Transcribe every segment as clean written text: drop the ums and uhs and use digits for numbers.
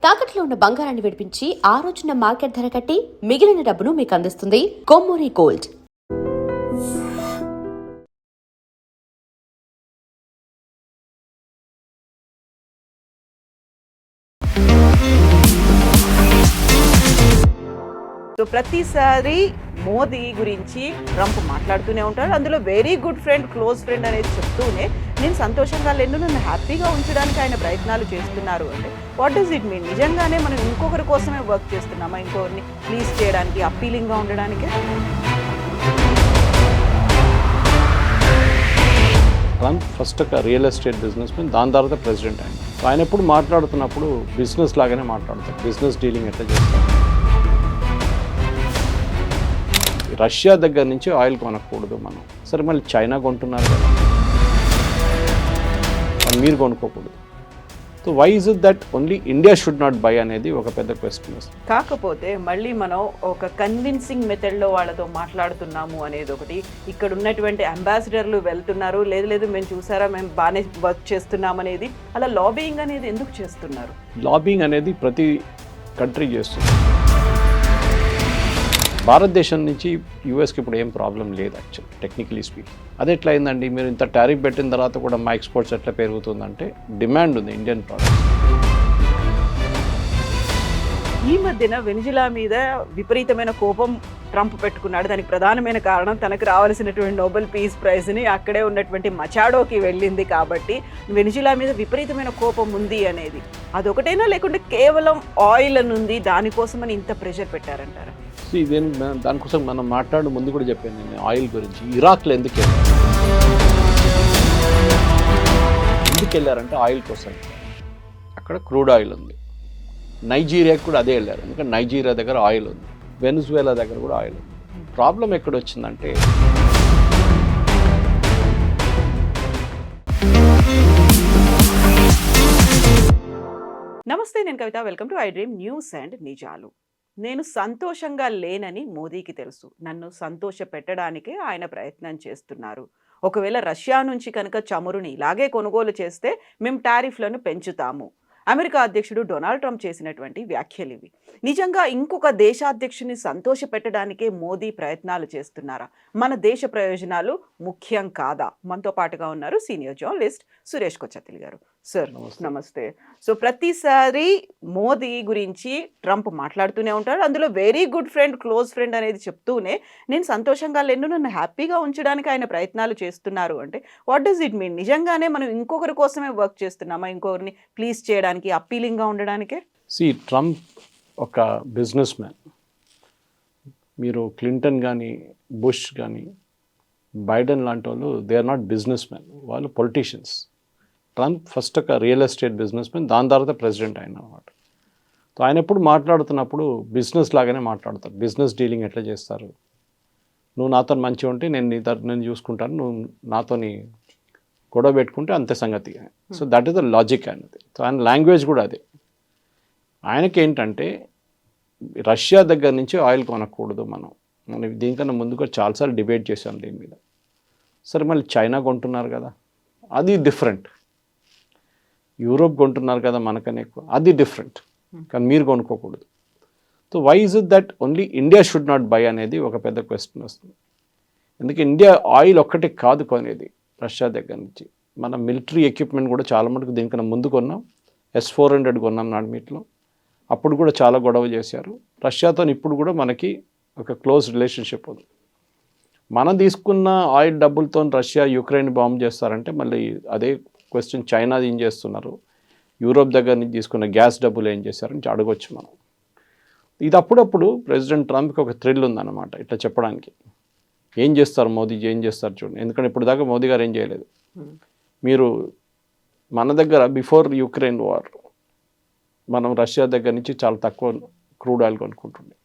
తాకట్లో ఉన్న బంగారాన్ని విడిపించి ఆ రోజున మార్కెట్ ధర కట్టి మిగిలిన డబ్బును మీకు అందిస్తుంది కొమ్మూరి గోల్డ్. సో ప్రతిసారి మోదీ గురించి ట్రంప్ మాట్లాడుతూనే ఉంటారు. అందులో very good friend, close friend అనేది చెప్తూనే నేను సంతోషంగా లేను, నన్ను హ్యాపీగా ఉంచడానికి ఆయన ప్రయత్నాలు చేస్తున్నారు అంటే వాట్ డస్ ఇట్ మీన్? నిజంగానే మనం ఇంకొకరి కోసమే వర్క్ చేస్తున్నామా? ఇంకొకరిని ప్లీజ్ చేయడానికి, అప్పీలింగ్గా ఉండడానికి? ట్రంప్ ఫస్ట్ ఒక రియల్ ఎస్టేట్ బిజినెస్ మ్యాన్, దాని తర్వాత ప్రెసిడెంట్. ఆయన ఎప్పుడు మాట్లాడుతున్నప్పుడు బిజినెస్ లాగానే మాట్లాడతారు. బిజినెస్ డీలింగ్ ఎట్లా చేస్తారు. రష్యా దగ్గర నుంచి ఆయిల్ కొనకూడదు మనం. సరే, మళ్ళీ చైనా కొంటున్నారు కదా, మీరు కొనుక్కోకూడదు. So why is it that only India should not buy అనేది ఒక పెద్ద క్వశ్చన్ వస్తుంది. కాకపోతే మళ్ళీ మనం ఒక కన్విన్సింగ్ మెథడ్లో వాళ్ళతో మాట్లాడుతున్నాము అనేది ఒకటి. ఇక్కడ ఉన్నటువంటి అంబాసిడర్లు వెళ్తున్నారు, లేదు మేము చూసారా, మేము బాగానే వర్క్ చేస్తున్నాం అనేది. అలా లాబియింగ్ అనేది ఎందుకు చేస్తున్నారు? లాబియింగ్ అనేది ప్రతి కంట్రీ చేస్తుంది. భారతదేశం నుంచి యూఎస్కి ఇప్పుడు ఏం ప్రాబ్లం లేదు యాక్చువల్లీ, టెక్నికలీ స్పీక్. అది ఎట్లా అయిందండి? మీరు ఇంత టారిఫ్ పెట్టిన తర్వాత కూడా మా ఎక్స్పోర్ట్స్ ఎట్లా పెరుగుతుందంటే డిమాండ్ ఉంది ఇండియన్ ప్రోడక్ట్స్. ఈ మధ్యన వెనిజులా మీద విపరీతమైన కోపం ట్రంప్ పెట్టుకున్నాడు. దానికి ప్రధానమైన కారణం తనకు రావాల్సినటువంటి నోబెల్ పీస్ ప్రైజ్ని అక్కడే ఉన్నటువంటి మచాడోకి వెళ్ళింది కాబట్టి వెనిజులా మీద విపరీతమైన కోపం ఉంది అనేది. అదొకటైనా, లేకుంటే కేవలం ఆయిల్ అని ఉంది దానికోసమని ఇంత ప్రెషర్ పెట్టారంటారా? ఇదేం దానికోసం మనం మాట్లాడే ముందు కూడా చెప్పాను నేను ఆయిల్ గురించి. ఇరాక్లో ఎందుకు వెళ్ళారంటే ఆయిల్ కోసం. అక్కడ క్రూడ్ ఆయిల్ ఉంది. నైజీరియాకి కూడా అదే వెళ్ళారు, ఎందుకంటే నైజీరియా దగ్గర ఆయిల్ ఉంది. వెనిజువేలా దగ్గర కూడా ఆయిల్ ఉంది. ప్రాబ్లం ఎక్కడ వచ్చిందంటే నమస్తే, నేను Kavitha. Welcome to I dream news and నిజాలు. నేను సంతోషంగా లేనని మోదీకి తెలుసు. నన్ను సంతోష పెట్టడానికే ఆయన ప్రయత్నం చేస్తున్నారు. ఒకవేళ రష్యా నుంచి కనుక చమురుని ఇలాగే కొనుగోలు చేస్తే మేము టారిఫ్లను పెంచుతాము. అమెరికా అధ్యక్షుడు డొనాల్డ్ ట్రంప్ చేసినటువంటి వ్యాఖ్యలు ఇవి. నిజంగా ఇంకొక దేశాధ్యక్షుని సంతోష పెట్టడానికే మోదీ ప్రయత్నాలు చేస్తున్నారా? మన దేశ ప్రయోజనాలు ముఖ్యం కాదా? మనతో పాటుగా ఉన్నారు సీనియర్ జర్నలిస్ట్ సురేష్ కొచ్చతిల్ గారు. సార్ నమస్తే. సో ప్రతిసారి మోదీ గురించి ట్రంప్ మాట్లాడుతూనే ఉంటారు. అందులో very good friend, close friend అనేది చెప్తూనే నేను సంతోషంగా లేను, నన్ను హ్యాపీగా ఉంచడానికి ఆయన ప్రయత్నాలు చేస్తున్నారు అంటే వాట్ డస్ ఇట్ మీన్? నిజంగానే మనం ఇంకొకరి కోసమే వర్క్ చేస్తున్నామా? ఇంకొకరిని ప్లీజ్ చేయడానికి, అప్పీలింగ్గా ఉండడానికే? ట్రంప్ ఒక బిజినెస్ మ్యాన్. మీరు క్లింటన్ కానీ, బుష్ కానీ, బైడెన్ లాంటి వాళ్ళు they are not business man, వాళ్ళు పొలిటీషియన్స్. ట్రంప్ ఫస్ట్ ఒక రియల్ ఎస్టేట్ బిజినెస్ మ్యాన్, దాని తర్వాత ప్రెసిడెంట్ అయిన అన్నమాట. సో ఆయన ఎప్పుడు మాట్లాడుతున్నప్పుడు బిజినెస్ లాగానే మాట్లాడతారు. బిజినెస్ డీలింగ్ ఎట్లా చేస్తారు? నువ్వు నాతో మంచిగా ఉంటే నేను చూసుకుంటాను, నువ్వు నాతోని గొడవ పెట్టుకుంటే అంతే సంగతి. So that is the logic అనేది. సో ఆయన లాంగ్వేజ్ కూడా అదే. ఆయనకి ఏంటంటే రష్యా దగ్గర నుంచి ఆయిల్ కొనకూడదు మనం. దీనికన్నా ముందు కూడా చాలాసార్లు డిబేట్ చేశాం దీని మీద. సరే, మళ్ళీ చైనా కొంటున్నారు కదా, అది డిఫరెంట్. యూరోప్ కొంటున్నారు కదా మనకనే ఎక్కువ, అది డిఫరెంట్. కానీ మీరు కొనుక్కోకూడదు. So why is it that only India should not buy అనేది ఒక పెద్ద క్వశ్చన్ వస్తుంది. ఎందుకంటే ఇండియా ఆయిల్ ఒక్కటే కాదు కొనేది రష్యా దగ్గర నుంచి. మన మిలిటరీ ఎక్విప్మెంట్ కూడా చాలా మటుకు దీనికన్నా ముందు కొన్నాం. S-400 కొన్నాం నాడుమీట్లో. అప్పుడు కూడా చాలా గొడవ చేశారు రష్యాతో. ఇప్పుడు కూడా మనకి ఒక క్లోజ్ రిలేషన్షిప్ ఉంది. మనం తీసుకున్న ఆయిల్ డబ్బులతో రష్యా యుక్రెయిన్ బాంబ్ చేస్తారంటే మళ్ళీ అదే క్వశ్చన్ చైనా ఏం చేస్తున్నారు, యూరోప్ దగ్గర నుంచి తీసుకున్న గ్యాస్ డబ్బులు ఏం చేశారని అడగొచ్చు మనం. ఇది అప్పుడప్పుడు ప్రెసిడెంట్ ట్రంప్కి ఒక థ్రిల్ ఉందన్నమాట ఇట్లా చెప్పడానికి. ఏం చేస్తారు మోదీ, ఏం చేస్తారు చూడండి. ఎందుకంటే ఇప్పుడు దాకా మోదీ గారు ఏం చేయలేదు. మీరు మన దగ్గర బిఫోర్ యుక్రెయిన్ వార్ మనం రష్యా దగ్గర నుంచి చాలా తక్కువ క్రూడ్ ఆయిల్ కొనుక్కుంటుండే.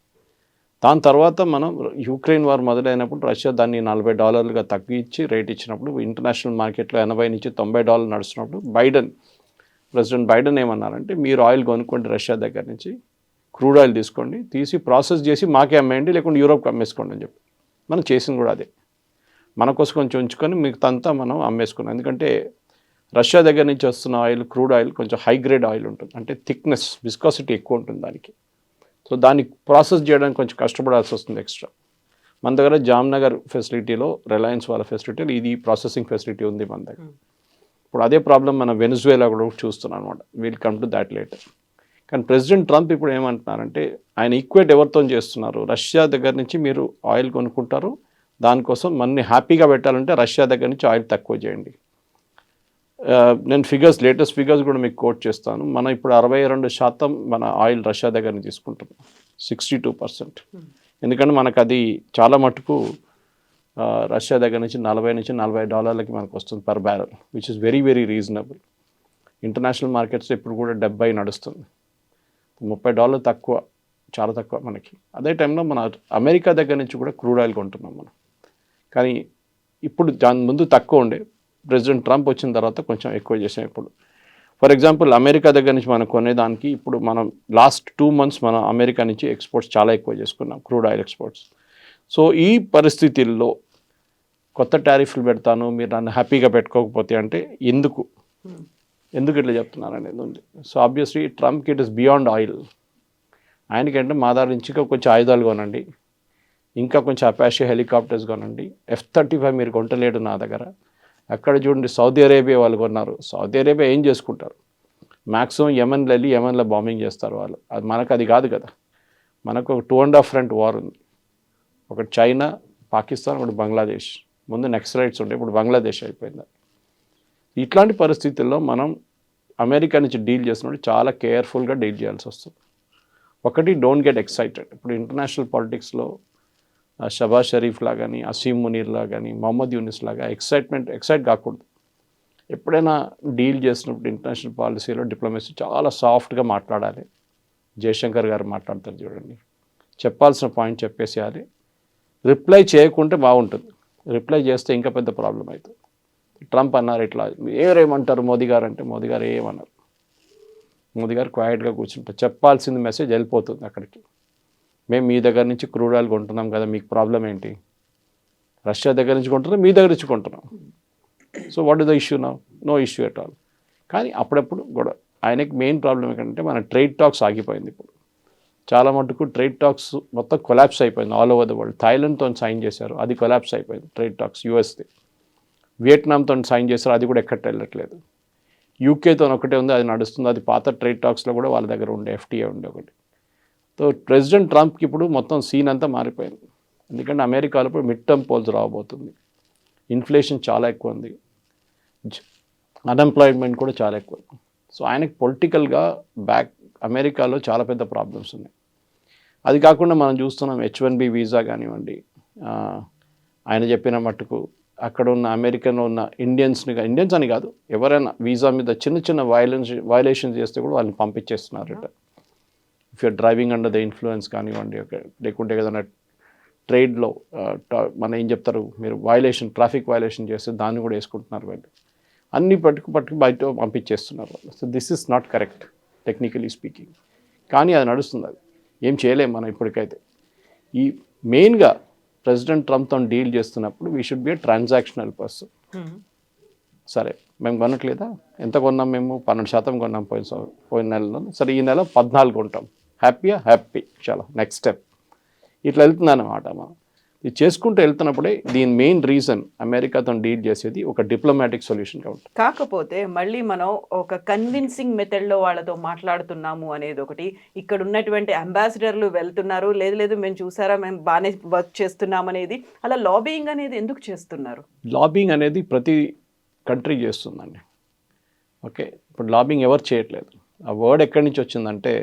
దాని తర్వాత మనం యుక్రెయిన్ వార్ మొదలైనప్పుడు రష్యా దాన్ని $40 తగ్గించి రేట్ ఇచ్చినప్పుడు ఇంటర్నేషనల్ మార్కెట్లో $80 నుంచి $90 నడుస్తున్నప్పుడు ప్రెసిడెంట్ బైడెన్ ఏమన్నారంటే, మీరు ఆయిల్ కొనుక్కోండి రష్యా దగ్గర నుంచి, క్రూడ్ ఆయిల్ తీసుకోండి, తీసి ప్రాసెస్ చేసి మాకే అమ్మేయండి, లేకుంటే యూరోప్కి అమ్మేసుకోండి అని చెప్పి. మనం చేసింది కూడా అదే. మన కోసం కొంచెం ఉంచుకొని మిగతా మనం అమ్మేసుకున్నాం. ఎందుకంటే రష్యా దగ్గర నుంచి వస్తున్న ఆయిల్, క్రూడ్ ఆయిల్ కొంచెం హై గ్రేడ్ ఆయిల్ ఉంటుంది, అంటే థిక్నెస్, విస్కాసిటీ ఎక్కువ ఉంటుంది దానికి. సో దాన్ని ప్రాసెస్ చేయడానికి కొంచెం కష్టపడాల్సి వస్తుంది ఎక్స్ట్రా. మన దగ్గర జామ్నగర్ ఫెసిలిటీలో, రిలయన్స్ వాళ్ళ ఫెసిలిటీలో ఇది ప్రాసెసింగ్ ఫెసిలిటీ ఉంది మన దగ్గర. ఇప్పుడు అదే ప్రాబ్లం మన వెనిజువేలా కూడా చూస్తున్నాం అనమాట. Will come to that later. కానీ ప్రెసిడెంట్ ట్రంప్ ఇప్పుడు ఏమంటున్నారంటే, ఆయన ఈక్వేట్ ఎవరితో చేస్తున్నారు, రష్యా దగ్గర నుంచి మీరు ఆయిల్ కొనుక్కుంటారు, దానికోసం మనని హ్యాపీగా పెట్టాలంటే రష్యా దగ్గర నుంచి ఆయిల్ తక్కువ చేయండి. నేను లేటెస్ట్ ఫిగర్స్ కూడా మీకు కోట్ చేస్తాను. మనం ఇప్పుడు 62% మన ఆయిల్ రష్యా దగ్గర నుంచి తీసుకుంటున్నాం, 62%. ఎందుకంటే మనకు అది చాలా మటుకు రష్యా దగ్గర నుంచి $40 మనకు వస్తుంది per barrel, which is very very reasonable. International markets ఇప్పుడు కూడా 70 నడుస్తుంది, $30 తక్కువ, చాలా తక్కువ మనకి. అదే టైంలో మన అమెరికా దగ్గర నుంచి కూడా క్రూడ్ ఆయిల్ కొంటున్నాం మనం. కానీ ఇప్పుడు దాని ముందు తక్కువ ఉండే, ప్రెసిడెంట్ ట్రంప్ వచ్చిన తర్వాత కొంచెం ఎక్కువ చేసాం ఇప్పుడు. ఫర్ ఎగ్జాంపుల్ అమెరికా దగ్గర నుంచి మనం కొనేదానికి ఇప్పుడు మనం లాస్ట్ 2 months మనం అమెరికా నుంచి ఎక్స్పోర్ట్స్ చాలా ఎక్కువ చేసుకున్నాం, క్రూడ్ ఆయిల్ ఎక్స్పోర్ట్స్. సో ఈ పరిస్థితుల్లో కొత్త టారిఫ్లు పెడతాను, మీరు నన్ను హ్యాపీగా పెట్టుకోకపోతే అంటే ఎందుకు ఇట్లా చెప్తున్నారు అనేది ఉంది. సో ఆబ్వియస్లీ ట్రంప్కి ఇట్ ఇస్ బియాండ్ ఆయిల్. ఆయనకంటే మా దగ్గర నుంచి కొంచెం ఆయుధాలు కొనండి, ఇంకా కొంచెం అపాషే హెలికాప్టర్స్ కొనండి, F-35 మీరు కొంటలేడు నా దగ్గర. అక్కడ చూడండి సౌదీ అరేబియా వాళ్ళు కొన్నారు. సౌదీ అరేబియా ఏం చేసుకుంటారు, మ్యాక్సిమం యెమెన్లో వెళ్ళి యెమెన్లో బాంబింగ్ చేస్తారు వాళ్ళు. అది మనకు అది కాదు కదా. మనకు ఒక 2.5 front వార్ ఉంది, ఒకటి చైనా, పాకిస్తాన్, ఒకటి బంగ్లాదేశ్. ముందు నక్సలైట్స్ ఉండే, ఇప్పుడు బంగ్లాదేశ్ అయిపోయింది. ఇట్లాంటి పరిస్థితుల్లో మనం అమెరికా నుంచి డీల్ చేసినప్పుడు చాలా కేర్ఫుల్గా డీల్ చేయాల్సి వస్తుంది. ఒకటి, డోంట్ గెట్ ఎక్సైటెడ్. ఇప్పుడు ఇంటర్నేషనల్ పాలిటిక్స్లో షబాజ్ షరీఫ్ లా కానీ, అసీమ్ మునీర్లా కానీ, మొహమ్మద్ యూనిస్ లాగా ఎక్సైట్ కాకూడదు. ఎప్పుడైనా డీల్ చేసినప్పుడు ఇంటర్నేషనల్ పాలసీలో డిప్లొమసీ చాలా సాఫ్ట్గా మాట్లాడాలి. జయశంకర్ గారు మాట్లాడతారు చూడండి, చెప్పాల్సిన పాయింట్ చెప్పేసేయాలి. రిప్లై చేయకుంటే బాగుంటుంది, రిప్లై చేస్తే ఇంకా పెద్ద ప్రాబ్లం అవుతుంది. ట్రంప్ అన్నారు ఇట్లా, ఏమంటారు మోదీ గారు అంటే, మోదీ గారు ఏమన్నారు, మోదీ గారు క్వైట్గా కూర్చుంటారు. చెప్పాల్సింది మెసేజ్ వెళ్ళిపోతుంది అక్కడికి. మేము మీ దగ్గర నుంచి క్రూడ్ ఆయిల్ కొంటున్నాం కదా, మీకు ప్రాబ్లం ఏంటి, రష్యా దగ్గర నుంచి కొంటున్నాం, మీ దగ్గర నుంచి కొంటున్నాం. So what is the issue no issue at all. కానీ అప్పుడప్పుడు కూడా ఆయనకి మెయిన్ ప్రాబ్లం ఏంటంటే మన ట్రేడ్ టాక్స్ ఆగిపోయింది. ఇప్పుడు చాలా మటుకు ట్రేడ్ టాక్స్ మొత్తం కొలాప్స్ అయిపోయింది ఆల్ ఓవర్ ద వరల్డ్. థాయిలాండ్తో సైన్ చేశారు, అది కొలాప్స్ అయిపోయింది ట్రేడ్ టాక్స్. యూఎస్ది, వియట్నాంతో సైన్ చేశారు, అది కూడా ఎక్కడికి వెళ్ళట్లేదు. యూకేతో ఒకటే ఉంది, అది నడుస్తుంది. అది పాత ట్రేడ్ టాక్స్లో కూడా వాళ్ళ దగ్గర ఉండే FTA ఉండే ఒకటి. సో ప్రెసిడెంట్ ట్రంప్కి ఇప్పుడు మొత్తం సీన్ అంతా మారిపోయింది. ఎందుకంటే అమెరికాలో ఇప్పుడు మిడ్ టర్మ్ పోల్స్ రాబోతుంది, ఇన్ఫ్లేషన్ చాలా ఎక్కువ ఉంది, అన్ఎంప్లాయ్మెంట్ కూడా చాలా ఎక్కువ. సో ఆయనకి పొలిటికల్గా అమెరికాలో చాలా పెద్ద ప్రాబ్లమ్స్ ఉన్నాయి. అది కాకుండా మనం చూస్తున్నాం H-1B వీసా కానివ్వండి, ఆయన చెప్పిన మట్టుకు అక్కడ ఉన్న అమెరికన్లో ఉన్న ఇండియన్స్ అని కాదు, ఎవరైనా వీసా మీద చిన్న చిన్న వయలేషన్స్ చేస్తే కూడా వాళ్ళని పంపించేస్తున్నారు. If your driving under the influence కానివ్వండి, లేకుంటే ఏదైనా ట్రేడ్లో మన ఏం చెప్తారు, మీరు ట్రాఫిక్ వయలేషన్ చేస్తే దాన్ని కూడా వేసుకుంటున్నారు వాళ్ళు. అన్ని పట్టుకు బయట పంపించేస్తున్నారు వాళ్ళు. So this is not correct technically speaking. కానీ అది నడుస్తుంది, అది ఏం చేయలేము మనం ఇప్పటికైతే. ఈ మెయిన్గా ప్రెసిడెంట్ ట్రంప్తో డీల్ చేస్తున్నప్పుడు we should be A transactional person. సరే మేము కొనట్లేదా, ఎంత కొన్నాం, మేము 12% కొన్నాం పోయిన నెలలో, సరే ఈ నెల 14 కొంటాం, హ్యాపీ చాలా నెక్స్ట్ స్టెప్. ఇట్లా వెళ్తుందన్నమాట. మనం ఇది చేసుకుంటూ వెళ్తున్నప్పుడే దీని మెయిన్ రీజన్ అమెరికాతో డీల్ చేసేది ఒక డిప్లొమాటిక్ సొల్యూషన్గా ఉంటుంది. కాకపోతే మళ్ళీ మనం ఒక కన్విన్సింగ్ మెథడ్లో వాళ్ళతో మాట్లాడుతున్నాము అనేది ఒకటి. ఇక్కడ ఉన్నటువంటి అంబాసిడర్లు వెళ్తున్నారు, లేదు మేము చూసారా, మేము బాగానే వర్క్ చేస్తున్నాం అనేది. అలా లాబియింగ్ అనేది ఎందుకు చేస్తున్నారు? లాబింగ్ అనేది ప్రతి కంట్రీ చేస్తుందండి. ఓకే, ఇప్పుడు లాబింగ్ ఎవరు చేయట్లేదు. ఆ వర్డ్ ఎక్కడి నుంచి వచ్చిందంటే,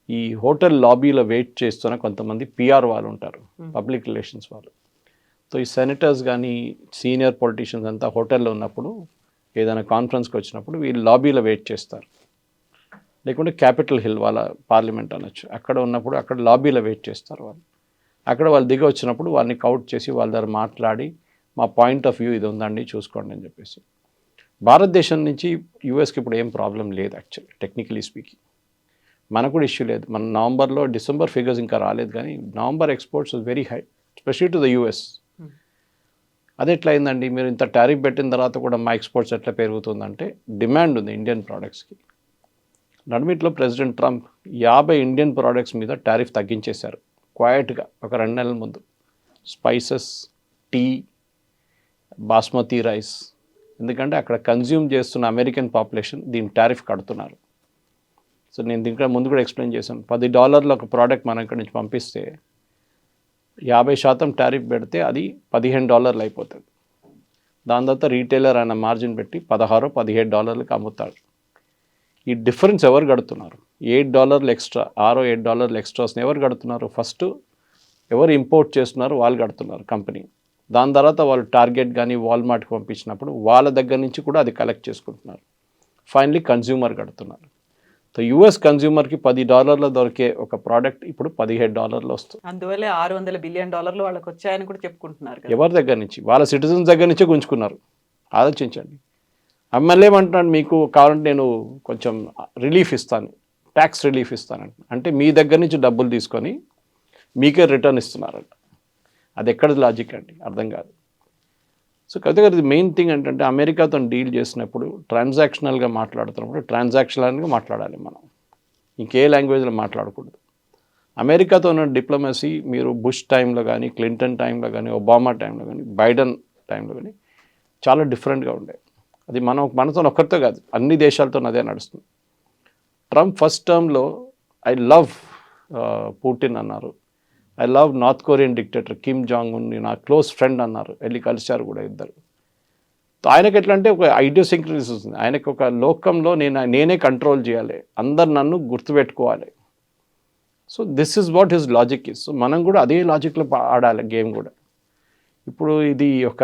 ఈ హోటల్ లాబీలో వెయిట్ చేస్తున్న కొంతమంది PR వాళ్ళు ఉంటారు, పబ్లిక్ రిలేషన్స్ వాళ్ళు. సో ఈ సెనేటర్స్ కానీ సీనియర్ పొలిటీషియన్స్ అంతా హోటల్లో ఉన్నప్పుడు, ఏదైనా కాన్ఫరెన్స్కి వచ్చినప్పుడు వీళ్ళు లాబీలో వెయిట్ చేస్తారు. లేకుంటే క్యాపిటల్ హిల్ వాళ్ళ పార్లమెంట్ అనొచ్చు, అక్కడ ఉన్నప్పుడు అక్కడ లాబీలో వెయిట్ చేస్తారు వాళ్ళు. అక్కడ వాళ్ళు దిగి వచ్చినప్పుడు వాళ్ళని కౌట్ చేసి వాళ్ళ దగ్గర మాట్లాడి, మా పాయింట్ ఆఫ్ వ్యూ ఇది ఉందండి చూసుకోండి అని చెప్పేసి. భారతదేశం నుంచి యూఎస్కి ఇప్పుడు ఏం ప్రాబ్లం లేదు యాక్చువల్లీ, టెక్నికలీ స్పీకింగ్. మనకు కూడా ఇష్యూ లేదు. మన డిసెంబర్ ఫిగర్స్ ఇంకా రాలేదు, కానీ November exports very high, especially to the US. అది ఎట్లా అయిందండి, మీరు ఇంత టారిఫ్ పెట్టిన తర్వాత కూడా మా ఎక్స్పోర్ట్స్ ఎట్లా పెరుగుతుందంటే డిమాండ్ ఉంది ఇండియన్ ప్రోడక్ట్స్కి. నడుమిట్లో ప్రెసిడెంట్ ట్రంప్ 50 ఇండియన్ ప్రోడక్ట్స్ మీద టారిఫ్ తగ్గించేశారు క్వైట్గా ఒక 2 నెలల ముందు. Spices, tea, basmati rice. ఎందుకంటే అక్కడ కన్జ్యూమ్ చేస్తున్న అమెరికన్ పాపులేషన్ దీని టారిఫ్ కడుతున్నారు. సో నేను దీంట్లో ముందు కూడా ఎక్స్ప్లెయిన్ చేశాను. $10 ఒక ప్రోడక్ట్ మనం ఇక్కడి నుంచి పంపిస్తే 50% టారిఫ్ పెడితే అది $15 అయిపోతుంది. దాని తర్వాత రీటైలర్ ఆయన మార్జిన్ పెట్టి $16-17 అమ్ముతాడు. ఈ డిఫరెన్స్ ఎవరు కడుతున్నారు? $8 ఎక్స్ట్రా, $8 ఎక్స్ట్రాస్ని ఎవరు కడుతున్నారు? ఫస్ట్ ఎవరు ఇంపోర్ట్ చేస్తున్నారు వాళ్ళు కడుతున్నారు కంపెనీ. దాని తర్వాత వాళ్ళు టార్గెట్ కానీ వాల్మార్ట్కి పంపించినప్పుడు వాళ్ళ దగ్గర నుంచి కూడా అది కలెక్ట్ చేసుకుంటున్నారు. ఫైనలీ కన్జ్యూమర్ కడుతున్నారు. సో యూఎస్ కన్జ్యూమర్కి $10 దొరికే ఒక ప్రోడక్ట్ ఇప్పుడు $17 వస్తుంది. అందువల్ల $600 బిలియన్ వాళ్ళకి వచ్చాయని కూడా చెప్పుకుంటున్నారు కదా. ఎవరి దగ్గర నుంచి? వాళ్ళ సిటిజన్స్ దగ్గర నుంచే గుంజుకున్నారు. ఆలోచించండి. ఎమ్మెల్యే ఏమంటున్నాడు, మీకు కావాలంటే నేను కొంచెం రిలీఫ్ ఇస్తాను, ట్యాక్స్ రిలీఫ్ ఇస్తానంట. అంటే మీ దగ్గర నుంచి డబ్బులు తీసుకొని మీకే రిటర్న్ ఇస్తున్నారంట. అది ఎక్కడ లాజిక్ అండి? అర్థం కాదు. సో కాబట్టి మెయిన్ థింగ్ ఏంటంటే అమెరికాతో డీల్ చేసినప్పుడు ట్రాన్సాక్షనల్గా మాట్లాడుతున్నప్పుడు ట్రాన్సాక్షనల్గా మాట్లాడాలి మనం, ఇంకే లాంగ్వేజ్లో మాట్లాడకూడదు. అమెరికాతో ఉన్న డిప్లొమసీ మీరు బుష్ టైంలో కానీ, క్లింటన్ టైంలో కానీ, ఒబామా టైంలో కానీ, బైడెన్ టైంలో కానీ చాలా డిఫరెంట్గా ఉండే. అది మనతో ఒక్కరితో కాదు, అన్ని దేశాలతో అదే నడుస్తుంది. ట్రంప్ ఫస్ట్ టర్మ్లో ఐ లవ్ పుటిన్ అన్నారు, I love north Korean dictator Kim Jong Un నా క్లోజ్ ఫ్రెండ్ అన్నారు, వెళ్ళి కలిశారు కూడా ఇద్దరు. ఆయనకి ఎట్లా అంటే ఒక ఐడియోసింక్రసీ వస్తుంది. ఆయనకు ఒక లోకంలో నేనే కంట్రోల్ చేయాలి, అందరు నన్ను గుర్తుపెట్టుకోవాలి. So this is what his logic is. So మనం కూడా అదే లాజిక్లో ఆడాలి గేమ్ కూడా. ఇప్పుడు ఇది ఒక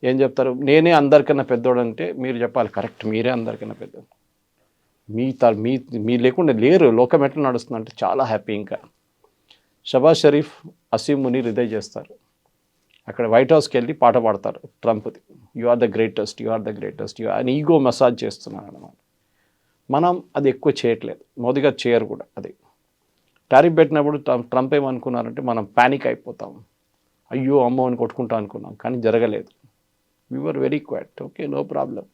ఏం చెప్తారు, నేనే అందరికన్నా పెద్దోడు అంటే మీరు చెప్పాలి కరెక్ట్, మీరే అందరికన్నా పెద్దోడు. మీ లేకుండా లేరు, లోకం ఎట్లా నడుస్తుంది అంటే చాలా హ్యాపీ. ఇంకా షబాజ్ షరీఫ్, అసీం మునీర్ ఇదే చేస్తారు. అక్కడ వైట్ హౌస్కి వెళ్ళి పాట పాడతారు ట్రంప్ది, you are the greatest, you are the greatest, you అని ఈగో మసాజ్ చేస్తున్నారు అన్నమాట. మనం అది ఎక్కువ చేయట్లేదు, మోదీ గారు చేయరు కూడా. అది టారిఫ్ పెట్టినప్పుడు ట్రంప్ ఏమనుకున్నారంటే మనం ప్యానిక్ అయిపోతాం, అయ్యో అమ్మో అని కొట్టుకుంటాం అనుకున్నాం, కానీ జరగలేదు. We were very quiet, okay no problem,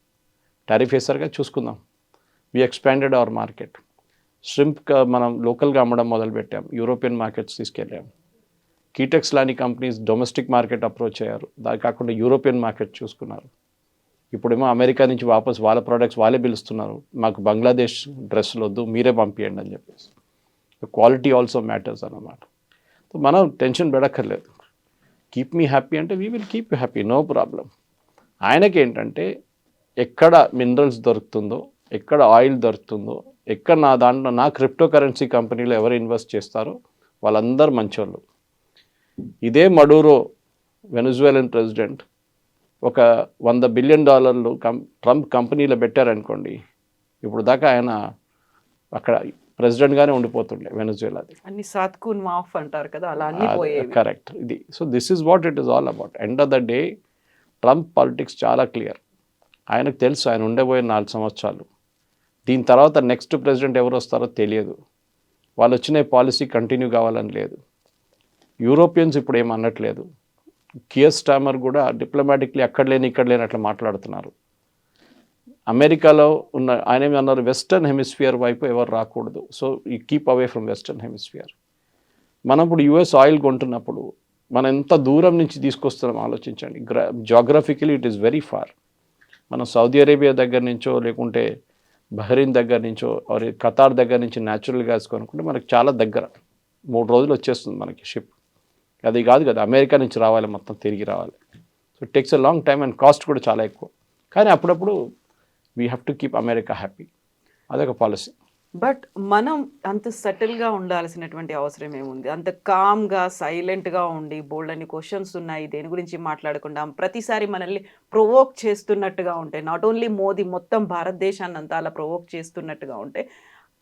tariff వేసారుగా చూసుకుందాం. We expanded our market. Shrimp మనం లోకల్గా అమ్మడం మొదలుపెట్టాం, యూరోపియన్ మార్కెట్స్ తీసుకెళ్ళాం. కీటెక్స్ లాంటి కంపెనీస్ డొమెస్టిక్ మార్కెట్ అప్రోచ్ అయ్యారు, దాని కాకుండా యూరోపియన్ మార్కెట్ చూసుకున్నారు. ఇప్పుడేమో అమెరికా నుంచి వాపస్ వాళ్ళ ప్రోడక్ట్స్ వాళ్ళే పిలుస్తున్నారు, మాకు బంగ్లాదేశ్ డ్రెస్సులు వద్దు, మీరే పంపించండి అని చెప్పేసి. క్వాలిటీ ఆల్సో మ్యాటర్స్ అన్నమాట. సో మనం టెన్షన్ పెడక్కర్లేదు. కీప్ మీ హ్యాపీ అంటే we will keep you happy, no problem. ఆయనకి ఏంటంటే ఎక్కడ మినరల్స్ దొరుకుతుందో, ఎక్కడ ఆయిల్ దొరుకుతుందో, ఎక్కడ నా క్రిప్టో కరెన్సీ కంపెనీలో ఎవరు ఇన్వెస్ట్ చేస్తారో వాళ్ళందరూ మంచోళ్ళు. ఇదే మడూరో వెనజువేలన్ ప్రెసిడెంట్ ఒక $100 బిలియన్ ట్రంప్ కంపెనీలో పెట్టారనుకోండి, ఇప్పుడు దాకా ఆయన అక్కడ ప్రెసిడెంట్గానే ఉండిపోతుండే వెనజువేలాది. అన్ని సాత్కూన్ మాఫ్ అంటారు కదా, అలా అన్ని పోయేవి. కరెక్ట్. ఇది so this is what it is all about. End of the day Trump politics చాలా క్లియర్. ఆయనకు తెలుసు ఆయన ఉండబోయే 4 సంవత్సరాలు, దీని తర్వాత నెక్స్ట్ ప్రెసిడెంట్ ఎవరు వస్తారో తెలియదు, వాళ్ళు వచ్చిన పాలసీ కంటిన్యూ కావాలని లేదు. యూరోపియన్స్ ఇప్పుడు ఏం అనట్లేదు. కియర్ స్టామర్ కూడా డిప్లొమాటిక్లీ అక్కడ లేని ఇక్కడ లేని అట్లా మాట్లాడుతున్నారు. అమెరికాలో ఉన్న ఆయన ఏమన్నారు, వెస్టర్న్ హెమిస్ఫియర్ వైపు ఎవరు రాకూడదు, సో ఈ keep away from western hemisphere. మనం ఇప్పుడు యుఎస్ ఆయిల్ కొంటున్నప్పుడు మనం ఎంత దూరం నుంచి తీసుకొస్తున్నాం ఆలోచించండి. Geographically it is very far. మనం సౌదీ అరేబియా దగ్గర నుంచో, లేకుంటే బహ్రెయిన్ దగ్గర నుంచో, ఖతార్ దగ్గర నుంచి న్యాచురల్ గ్యాస్ కొనుక్కుంటే మనకు చాలా దగ్గర, 3 రోజులు వచ్చేస్తుంది మనకి షిప్. అది కాదు కదా, అమెరికా నుంచి రావాలి, మొత్తం తిరిగి రావాలి. So it takes a long time and cost కూడా చాలా ఎక్కువ. కానీ అప్పుడప్పుడు we have to keep America happy, అదొక పాలసీ. బట్ మనం అంత సటిల్గా ఉండాల్సినటువంటి అవసరం ఏముంది? అంత కామ్గా సైలెంట్గా ఉండి బోల్డ్ అని క్వశ్చన్స్ ఉన్నాయి, దేని గురించి మాట్లాడకుండా ప్రతిసారి మనల్ని ప్రొవోక్ చేస్తున్నట్టుగా ఉంటే, నాట్ ఓన్లీ మోదీ, మొత్తం భారతదేశాన్ని అంతా అలా ప్రొవోక్ చేస్తున్నట్టుగా ఉంటే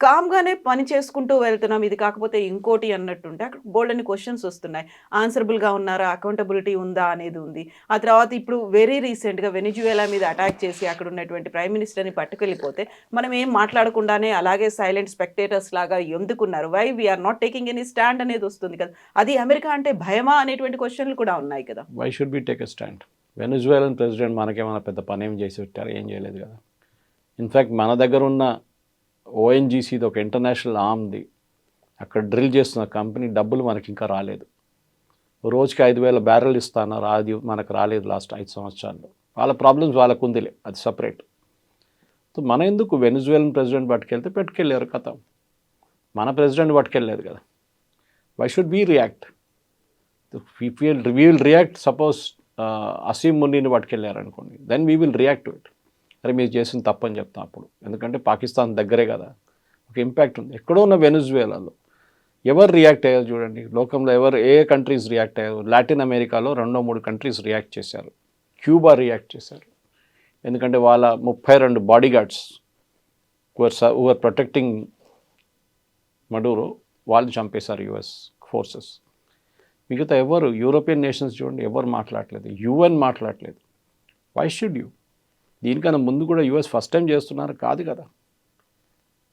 కామ్గానే పని చేసుకుంటూ వెళ్తున్నాం, ఇది కాకపోతే ఇంకోటి అన్నట్టుంటే అక్కడ బోల్డన్ని క్వశ్చన్స్ వస్తున్నాయి. ఆన్సరబుల్‌గా ఉన్నారా? అకౌంటబిలిటీ ఉందా? అనేది ఉంది. ఆ తర్వాత ఇప్పుడు వెరీ రీసెంట్‌గా వెనిజువేలా మీద అటాక్ చేసి అక్కడ ఉన్నటువంటి ప్రైమ్ మినిస్టర్‌ని పట్టుకెళ్ళిపోతే మనం ఏం మాట్లాడకుండానే అలాగే సైలెంట్ స్పెక్టేటర్స్ లాగా ఎందుకున్నారు? Why we are not taking any stand అనేది వస్తుంది కదా! అది అమెరికా అంటే భయమా అనేటువంటి క్వశ్చన్‌లు కూడా ఉన్నాయి కదా! Why should we take a stand? Venezuelan president మనకేమైనా పెద్ద పనేం చేసి పెట్టారు? ఏం చేయలేదు కదా. ఇన్ఫ్యాక్ట్ మన దగ్గర ఉన్న ఓఎన్జీసీది ఒక ఇంటర్నేషనల్ ఆర్మ్ది అక్కడ డ్రిల్ చేస్తున్న కంపెనీ డబ్బులు మనకి ఇంకా రాలేదు. రోజుకి 5,000 బ్యారెల్ ఇస్తున్నారు, అది మనకు రాలేదు లాస్ట్ 5 సంవత్సరాల్లో. వాళ్ళ ప్రాబ్లమ్స్ వాళ్ళకు ఉందిలే, అది సపరేట్. సో మన ఎందుకు వెనిజువేలన్ ప్రెసిడెంట్ పట్టుకెళ్తే పెట్టుకెళ్ళారు కథ. మన ప్రెసిడెంట్ పట్టుకెళ్ళలేదు కదా. Why should we react? We will react. Suppose Asim మున్నీని పట్టుకెళ్ళారు అనుకోండి, then we will react to it. అరే మీరు చేసిన తప్పని చెప్తాం అప్పుడు, ఎందుకంటే పాకిస్తాన్ దగ్గరే కదా, ఒక ఇంపాక్ట్ ఉంది. ఎక్కడో ఉన్న వెనిజువేలాలో ఎవరు రియాక్ట్ అయ్యారు చూడండి, లోకంలో ఏ కంట్రీస్ రియాక్ట్ అయ్యారు? లాటిన్ అమెరికాలో 2-3 కంట్రీస్ రియాక్ట్ చేశారు. క్యూబా రియాక్ట్ చేశారు, ఎందుకంటే వాళ్ళ 32 body guards who are protecting Maduro, వాళ్ళు చంపేశారు యుఎస్ ఫోర్సెస్. మిగతా ఎవరు యూరోపియన్ నేషన్స్ చూడండి, ఎవరు మాట్లాడలేదు, యుఎన్ మాట్లాడలేదు. Why should you? దీనికన్నా ముందు కూడా యుఎస్ ఫస్ట్ టైం చేస్తున్నారు కాదు కదా.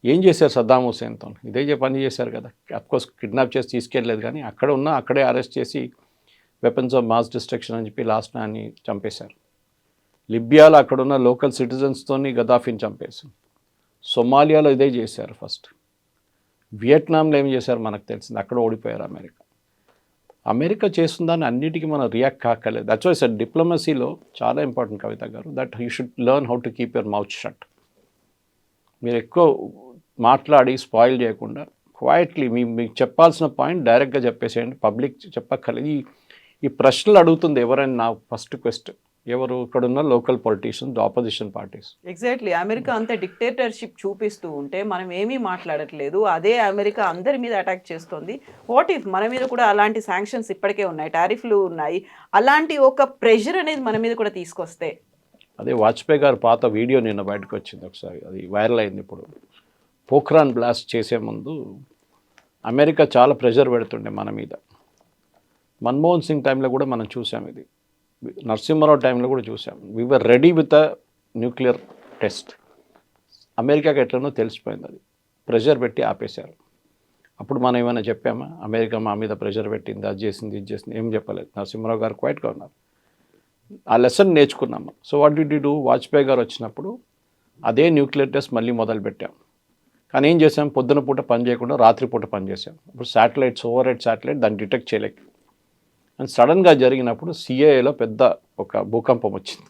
ఏం చేశారు సద్దాం హుసేన్తో? ఇదే పని చేశారు కదా. అఫ్కోర్స్ కిడ్నాప్ చేసి తీసుకెళ్ళలేదు, కానీ అక్కడే అరెస్ట్ చేసి వెపన్స్ ఆఫ్ మాస్ డిస్ట్రక్షన్ అని చెప్పి లాస్ట్ నాన్ని చంపేశారు. లిబియాలో అక్కడున్న లోకల్ సిటిజన్స్తోని గదాఫీని చంపేశారు. సొమాలియాలో ఇదే చేశారు ఫస్ట్. వియట్నాంలో ఏం చేశారు మనకు తెలిసింది, అక్కడ ఓడిపోయారు అమెరికా చేస్తుందని అన్నిటికీ మనం రియాక్ట్ కాకలేదు. దట్స్ వై సార్ డిప్లొమసీలో చాలా ఇంపార్టెంట్ కవిత గారు, that you should learn how to keep your mouth shut. మీరు ఎక్కువ మాట్లాడి స్పాయిల్ చేయకుండా క్వైట్లీ మీకు చెప్పాల్సిన పాయింట్ డైరెక్ట్గా చెప్పేసేయండి, పబ్లిక్ చెప్పక్కర్లేదు. ఈ ప్రశ్నలు అడుగుతుంది ఎవరైనా, నా ఫస్ట్ క్వశ్చన్ ఎవరు? ఇక్కడున్న local politicians, opposition parties. Exactly. America అంత డిక్టేటర్షిప్ చూపిస్తూ ఉంటే మనం ఏమీ మాట్లాడట్లేదు, అదే అమెరికా అందరి మీద అటాక్ చేస్తుంది. వాట్ ఇఫ్ మన మీద కూడా అలాంటి శాంక్షన్స్ ఇప్పటికే ఉన్నాయి, టారిఫ్లు ఉన్నాయి, అలాంటి ఒక ప్రెషర్ అనేది మన మీద కూడా తీసుకొస్తే? అదే వాజ్పేయి గారు పాత వీడియో నిన్న బయటకు వచ్చింది ఒకసారి, అది వైరల్ అయింది. ఇప్పుడు పోఖ్రాన్ బ్లాస్ట్ చేసే ముందు అమెరికా చాలా ప్రెషర్ పెడుతుండే మన మీద. మన్మోహన్ సింగ్ టైంలో కూడా మనం చూసాం, ఇది నరసింహారావు టైంలో కూడా చూసాం. We were ready with a nuclear test. అమెరికాకి ఎట్లనో తెలిసిపోయింది, అది ప్రెషర్ పెట్టి ఆపేశారు. అప్పుడు మనం ఏమైనా చెప్పామా? అమెరికా మా మీద ప్రెషర్ పెట్టింది, అది చేసింది, ఇది చేసింది, ఏం చెప్పలేదు. నరసింహారావు గారు క్వైట్గా ఉన్నారు. ఆ లెసన్ నేర్చుకున్నాము. So what did you do? Vajpayee గారు వచ్చినప్పుడు అదే న్యూక్లియర్ టెస్ట్ మళ్ళీ మొదలుపెట్టాం. కానీ ఏం చేసాం? పొద్దున పూట పని చేయకుండా రాత్రిపూట పని చేసాం. ఇప్పుడు శాటిలైట్స్, ఓవర్ హెడ్ శాటిలైట్, దాన్ని డిటెక్ట్ చేయలేక, అండ్ సడన్గా జరిగినప్పుడు సిఏఏలో పెద్ద ఒక భూకంపం వచ్చింది.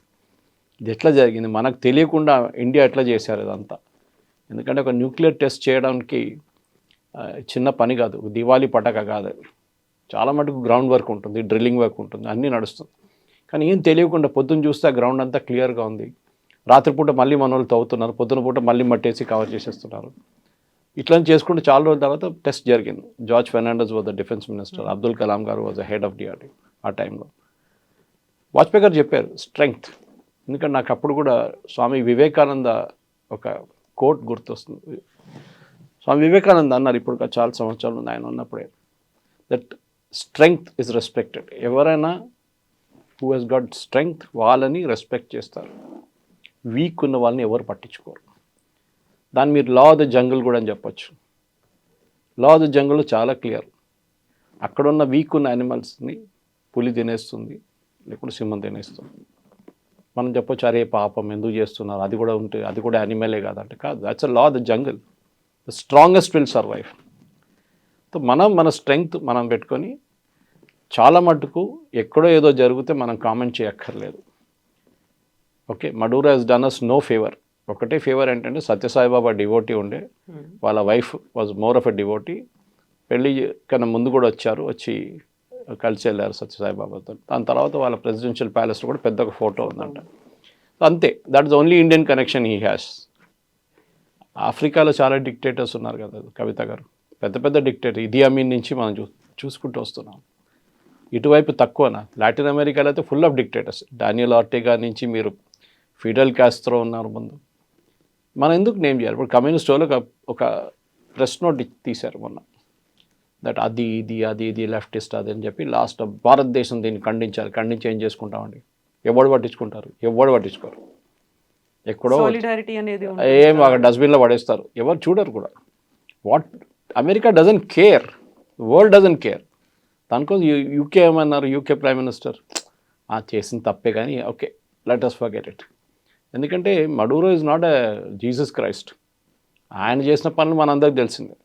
ఇది ఎట్లా జరిగింది? మనకు తెలియకుండా ఇండియా ఎట్లా చేశారు ఇదంతా? ఎందుకంటే ఒక న్యూక్లియర్ టెస్ట్ చేయడానికి చిన్న పని కాదు, దివాళీ పటాక కాదు. చాలా మటుకు గ్రౌండ్ వర్క్ ఉంటుంది, డ్రిల్లింగ్ వర్క్ ఉంటుంది, అన్నీ నడుస్తుంది. కానీ ఏం తెలియకుండా పొద్దున్న చూస్తే ఆ గ్రౌండ్ అంతా క్లియర్గా ఉంది. రాత్రిపూట మళ్ళీ మన వాళ్ళు తవ్వుతున్నారు, పొద్దున పూట మళ్ళీ మట్టేసి కవర్ చేసేస్తున్నారు. ఇట్లా చేసుకుంటే చాలా రోజుల తర్వాత టెస్ట్ జరిగింది. George Fernandes was the defence minister, Abdul Kalam గారు was the head of DRDO ఆ టైంలో. వాజ్పేయి గారు చెప్పారు స్ట్రెంగ్త్. ఎందుకంటే నాకు అప్పుడు కూడా స్వామి వివేకానంద ఒక కోట్ గుర్తొస్తుంది. స్వామి వివేకానంద అన్నారు, ఇప్పుడు చాలా సంవత్సరాలు ఉంది ఆయన ఉన్నప్పుడే, దట్ స్ట్రెంగ్త్ ఇస్ రెస్పెక్టెడ్. ఎవరైనా హూ హెస్ గాట్ స్ట్రెంగ్త్ వాళ్ళని రెస్పెక్ట్ చేస్తారు, వీక్ ఉన్న వాళ్ళని ఎవరు పట్టించుకోరు. దాన్ని మీరు లా ఆఫ్ ద జంగిల్ కూడా అని చెప్పొచ్చు. లా ఆఫ్ ద జంగిల్ చాలా క్లియర్. అక్కడున్న వీక్ ఉన్న యానిమల్స్ని పులి తినేస్తుంది, లేకుంటే సింహం తినేస్తుంది. మనం చెప్పొచ్చు, అరే పాపం ఎందుకు చేస్తున్నారు, అది కూడా ఉంటే అది కూడా యానిమలే కాదంటే, కాదు. That's a law of the jungle. The strongest will survive. So మన స్ట్రెంగ్త్ మనం పెట్టుకొని చాలా మటుకు ఎక్కడో ఏదో జరిగితే మనం కామెంట్ చేయక్కర్లేదు. ఓకే, మడూరో హెస్ డన్ అస్ నో ఫేవర్. ఒకటే ఫేవర్ ఏంటంటే సత్యసాయిబాబా డివోటీ ఉండే, వాళ్ళ wife was more of a devotee. పెళ్ళి కన్నా ముందు కూడా వచ్చి కలిసి వెళ్ళారు సత్యసాయిబాబాతో. దాని తర్వాత వాళ్ళ ప్రెసిడెన్షియల్ ప్యాలెస్లో కూడా పెద్ద ఒక ఫోటో ఉందంట. అంతే, that is only Indian connection he has. ఆఫ్రికాలో చాలా డిక్టేటర్స్ ఉన్నారు కదా కవిత గారు, పెద్ద పెద్ద డిక్టేటర్. ఇదీ అమీన్ నుంచి మనం చూసుకుంటూ వస్తున్నాం. ఇటువైపు తక్కువనా? లాటిన్ అమెరికాలో అయితే ఫుల్ ఆఫ్ డిక్టేటర్స్. డానియల్ ఆర్టెగా నుంచి మీరు ఫిడెల్ కాస్ట్రో ఉన్నారు ముందు. మనం ఎందుకు నేమ్ చేయాలి? ఇప్పుడు కమ్యూనిస్ట్ వాళ్ళు ఒక ప్రెస్ నోట్ తీశారు మొన్న, దట్ అది ఇది లెఫ్టిస్ట్ అది అని చెప్పి. లాస్ట్ భారతదేశం దీన్ని ఖండించి ఏం చేసుకుంటామండి? ఎవడు పట్టించుకోరు. ఎక్కడో సాలిడారిటీ అనేది ఏం అక్కడ డస్ట్బిన్లో పడేస్తారు, ఎవరు చూడరు కూడా. What America doesn't care, world doesn't care. దానికోసం యూకే ఏమన్నారు, యూకే ప్రైమ్ మినిస్టర్ చేసిన తప్పే కానీ okay let us forget it. ఎందుకంటే మడూరో is not a Jesus Christ. ఆయన చేసిన పనులు మనందరికి తెలిసిందే.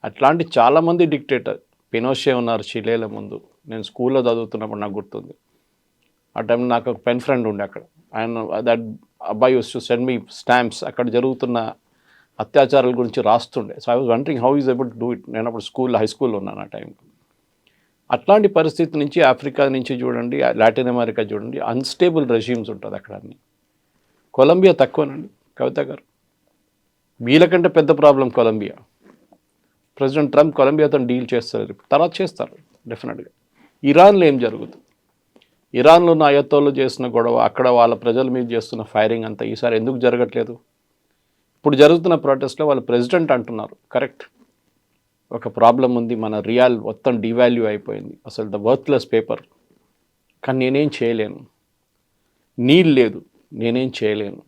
అట్లాంటి చాలామంది డిక్టేటర్, పినోషే ఉన్నారు చిలేల ముందు. నేను స్కూల్లో చదువుతున్నప్పుడు నాకు గుర్తుంది. ఆ టైం నాకు ఒక పెన్ ఫ్రెండ్ ఉండే అక్కడ. ఆయన దట్ అబ్బాయి used to send me stamps అక్కడ జరుగుతున్న అత్యాచారాల గురించి రాస్తుండే. So I was wondering how is able to do it. నేను అప్పుడు హై స్కూల్లో ఉన్నాను ఆ టైంలో. అట్లాంటి పరిస్థితి నుంచి ఆఫ్రికా నుంచి చూడండి, లాటిన్ అమెరికా చూడండి, అన్స్టేబుల్ రెజ్యూమ్స్ ఉంటుంది అక్కడ అన్ని. కొలంబియా తక్కువనండి కవిత గారు, వీళ్ళకంటే పెద్ద ప్రాబ్లం కొలంబియా. ప్రెసిడెంట్ ట్రంప్ కొలంబియాతో డీల్ చేస్తారు, తర్వాత చేస్తారు డెఫినెట్గా. ఇరాన్లో ఏం జరుగుతుంది? ఇరాన్లో ఉన్న అయత్తోళ్ళు చేసిన గొడవ, అక్కడ వాళ్ళ ప్రజల మీద చేస్తున్న ఫైరింగ్ అంతా ఈసారి ఎందుకు జరగట్లేదు? ఇప్పుడు జరుగుతున్న ప్రొటెస్ట్లో వాళ్ళ ప్రెసిడెంట్ అంటున్నారు కరెక్ట్, ఒక ప్రాబ్లం ఉంది, మన రియాల్ మొత్తం డివాల్యూ అయిపోయింది, అసలు ద వర్త్లెస్ పేపర్, కానీ నేనేం చేయలేను. నీళ్ళు లేదు, నేనేం చేయలేను.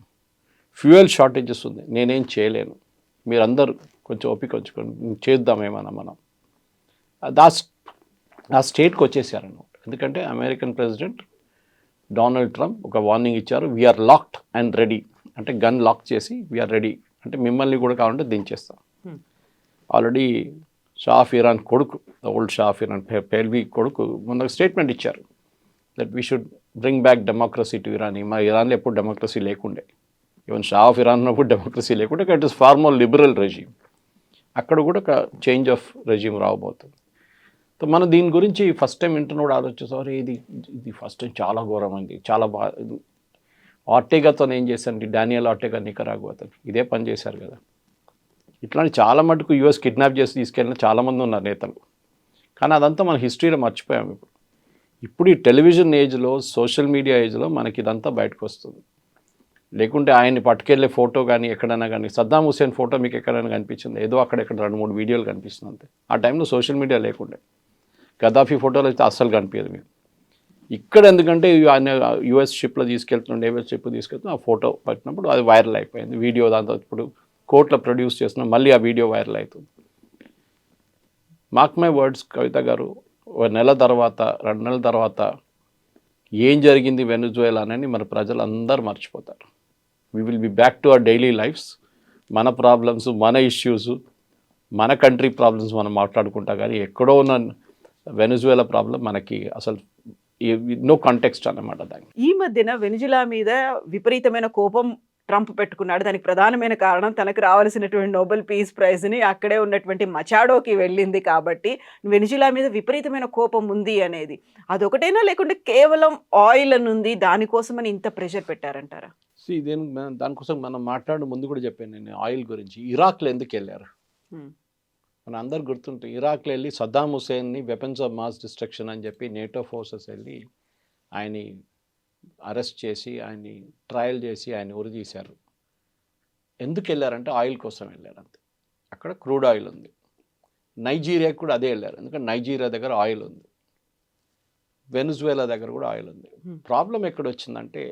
ఫ్యూయల్ షార్టేజెస్ ఉంది, నేనేం చేయలేను. మీరందరూ కొంచెం ఓపిక ఉంచుకొని చేద్దామేమన్నా మనం. ఆ స్టేట్కి వచ్చేసారన్నమాట. ఎందుకంటే అమెరికన్ ప్రెసిడెంట్ డొనాల్డ్ ట్రంప్ ఒక వార్నింగ్ ఇచ్చారు, వీఆర్ లాక్డ్ అండ్ రెడీ. అంటే గన్ లాక్ చేసి వీఆర్ రెడీ, అంటే మిమ్మల్ని కూడా కావాలంటే దించేస్తాం. ఆల్రెడీ షా ఆఫ్ ఇరాన్ కొడుకు, old shah of Iran Pahlavi కొడుకు మొన్న స్టేట్మెంట్ ఇచ్చారు that we should bring back democracy to Iran. మా ఇరాన్లో ఎప్పుడు డెమోక్రసీ లేకుండే, ఈవెన్ షా ఆఫ్ ఇరాన్ ఉన్నప్పుడు డెమోక్రసీ లేకుండే. It is far more liberal regime. అక్కడ కూడా ఒక చేంజ్ ఆఫ్ రెజ్యూమ్ రావబోతుంది. సో మనం దీని గురించి ఫస్ట్ టైం వింటున్నప్పుడు ఆలోచిస్తాం, ఇది ఫస్ట్ టైం చాలా ఘోరమైంది, చాలా బాగా. ఆర్టేగాతో ఏం చేశారండి, డానియల్ ఆర్టేగా నికరాగుతో ఇదే పని చేశారు కదా. ఇట్లాంటి చాలా మటుకు యూఎస్ కిడ్నాప్ చేసి తీసుకెళ్ళిన చాలామంది ఉన్నారు నేతలు, కానీ అదంతా మన హిస్టరీలో మర్చిపోయాము. ఇప్పుడు ఈ టెలివిజన్ ఏజ్లో, సోషల్ మీడియా ఏజ్లో మనకి ఇదంతా బయటకు వస్తుంది. లేకుంటే ఆయన్ని పట్టుకెళ్ళే ఫోటో కానీ ఎక్కడైనా కానీ, సద్దాం హుసేన్ ఫోటో మీకు ఎక్కడైనా కనిపించింది? ఏదో అక్కడెక్కడ 2-3 వీడియోలు కనిపిస్తుంది అంతే. ఆ టైంలో సోషల్ మీడియా లేకుండే. గద్దాఫీ ఫోటోలు అయితే అస్సలు కనిపించదు మీకు. ఇక్కడ ఎందుకంటే ఆయన యూఎస్ షిప్లో తీసుకెళ్తున్నాడు, నేవల్ షిప్ తీసుకెళ్తున్నా, ఆ ఫోటో పట్టినప్పుడు అది వైరల్ అయిపోయింది వీడియో. దాంతో ఇప్పుడు కోర్టులో ప్రొడ్యూస్ చేస్తున్నాం, మళ్ళీ ఆ వీడియో వైరల్ అవుతుంది. మార్క్ మై వర్డ్స్ కవిత గారు, 1 నెల తర్వాత 2 నెలల తర్వాత ఏం జరిగింది వెనుజువేలానని మన ప్రజలందరూ మర్చిపోతారు. We will be back to our daily lives. మన ప్రాబ్లమ్స్, మన ఇష్యూస్, మన కంట్రీ ప్రాబ్లమ్స్ మనం మాట్లాడుకుంటా, కానీ ఎక్కడో ఉన్న వెనుజువేలా ప్రాబ్లం మనకి అసలు నో కాంటెక్స్ట్ అన్నమాట. దానికి ఈ మధ్యన వెనిజులా మీద విపరీతమైన కోపం ట్రంప్ పెట్టుకున్నాడు. దానికి ప్రధానమైన కారణం తనకు రావాల్సినటువంటి నోబెల్ పీస్ ప్రైజ్ని అక్కడే ఉన్నటువంటి మచాడోకి వెళ్ళింది కాబట్టి వెనిజులా మీద విపరీతమైన కోపం ఉంది అనేది. అదొకటేనా, లేకుంటే కేవలం ఆయిల్ అని ఉంది దానికోసమని ఇంత ప్రెషర్ పెట్టారంటారా? దానికోసం మనం మాట్లాడే ముందు కూడా చెప్పాను నేను ఆయిల్ గురించి. ఇరాక్లో ఎందుకు వెళ్ళారు మన అందరు గుర్తుంటే, ఇరాక్లో వెళ్ళి సద్దాం హుసేన్ని వెపన్స్ ఆఫ్ మాస్ డిస్ట్రక్షన్ అని చెప్పి నేటో ఫోర్సెస్ వెళ్ళి ఆయన్ని అరెస్ట్ చేసి, ఆయన్ని ట్రయల్ చేసి, ఆయన ఉరి తీశారు. ఎందుకు వెళ్ళారంటే ఆయిల్ కోసం వెళ్ళారు అంతే. అక్కడ క్రూడ్ ఆయిల్ ఉంది. నైజీరియాకి కూడా అదే వెళ్ళారు, ఎందుకంటే నైజీరియా దగ్గర ఆయిల్ ఉంది, వెనుజువేలా దగ్గర కూడా ఆయిల్ ఉంది. ప్రాబ్లం ఎక్కడ వచ్చిందంటే,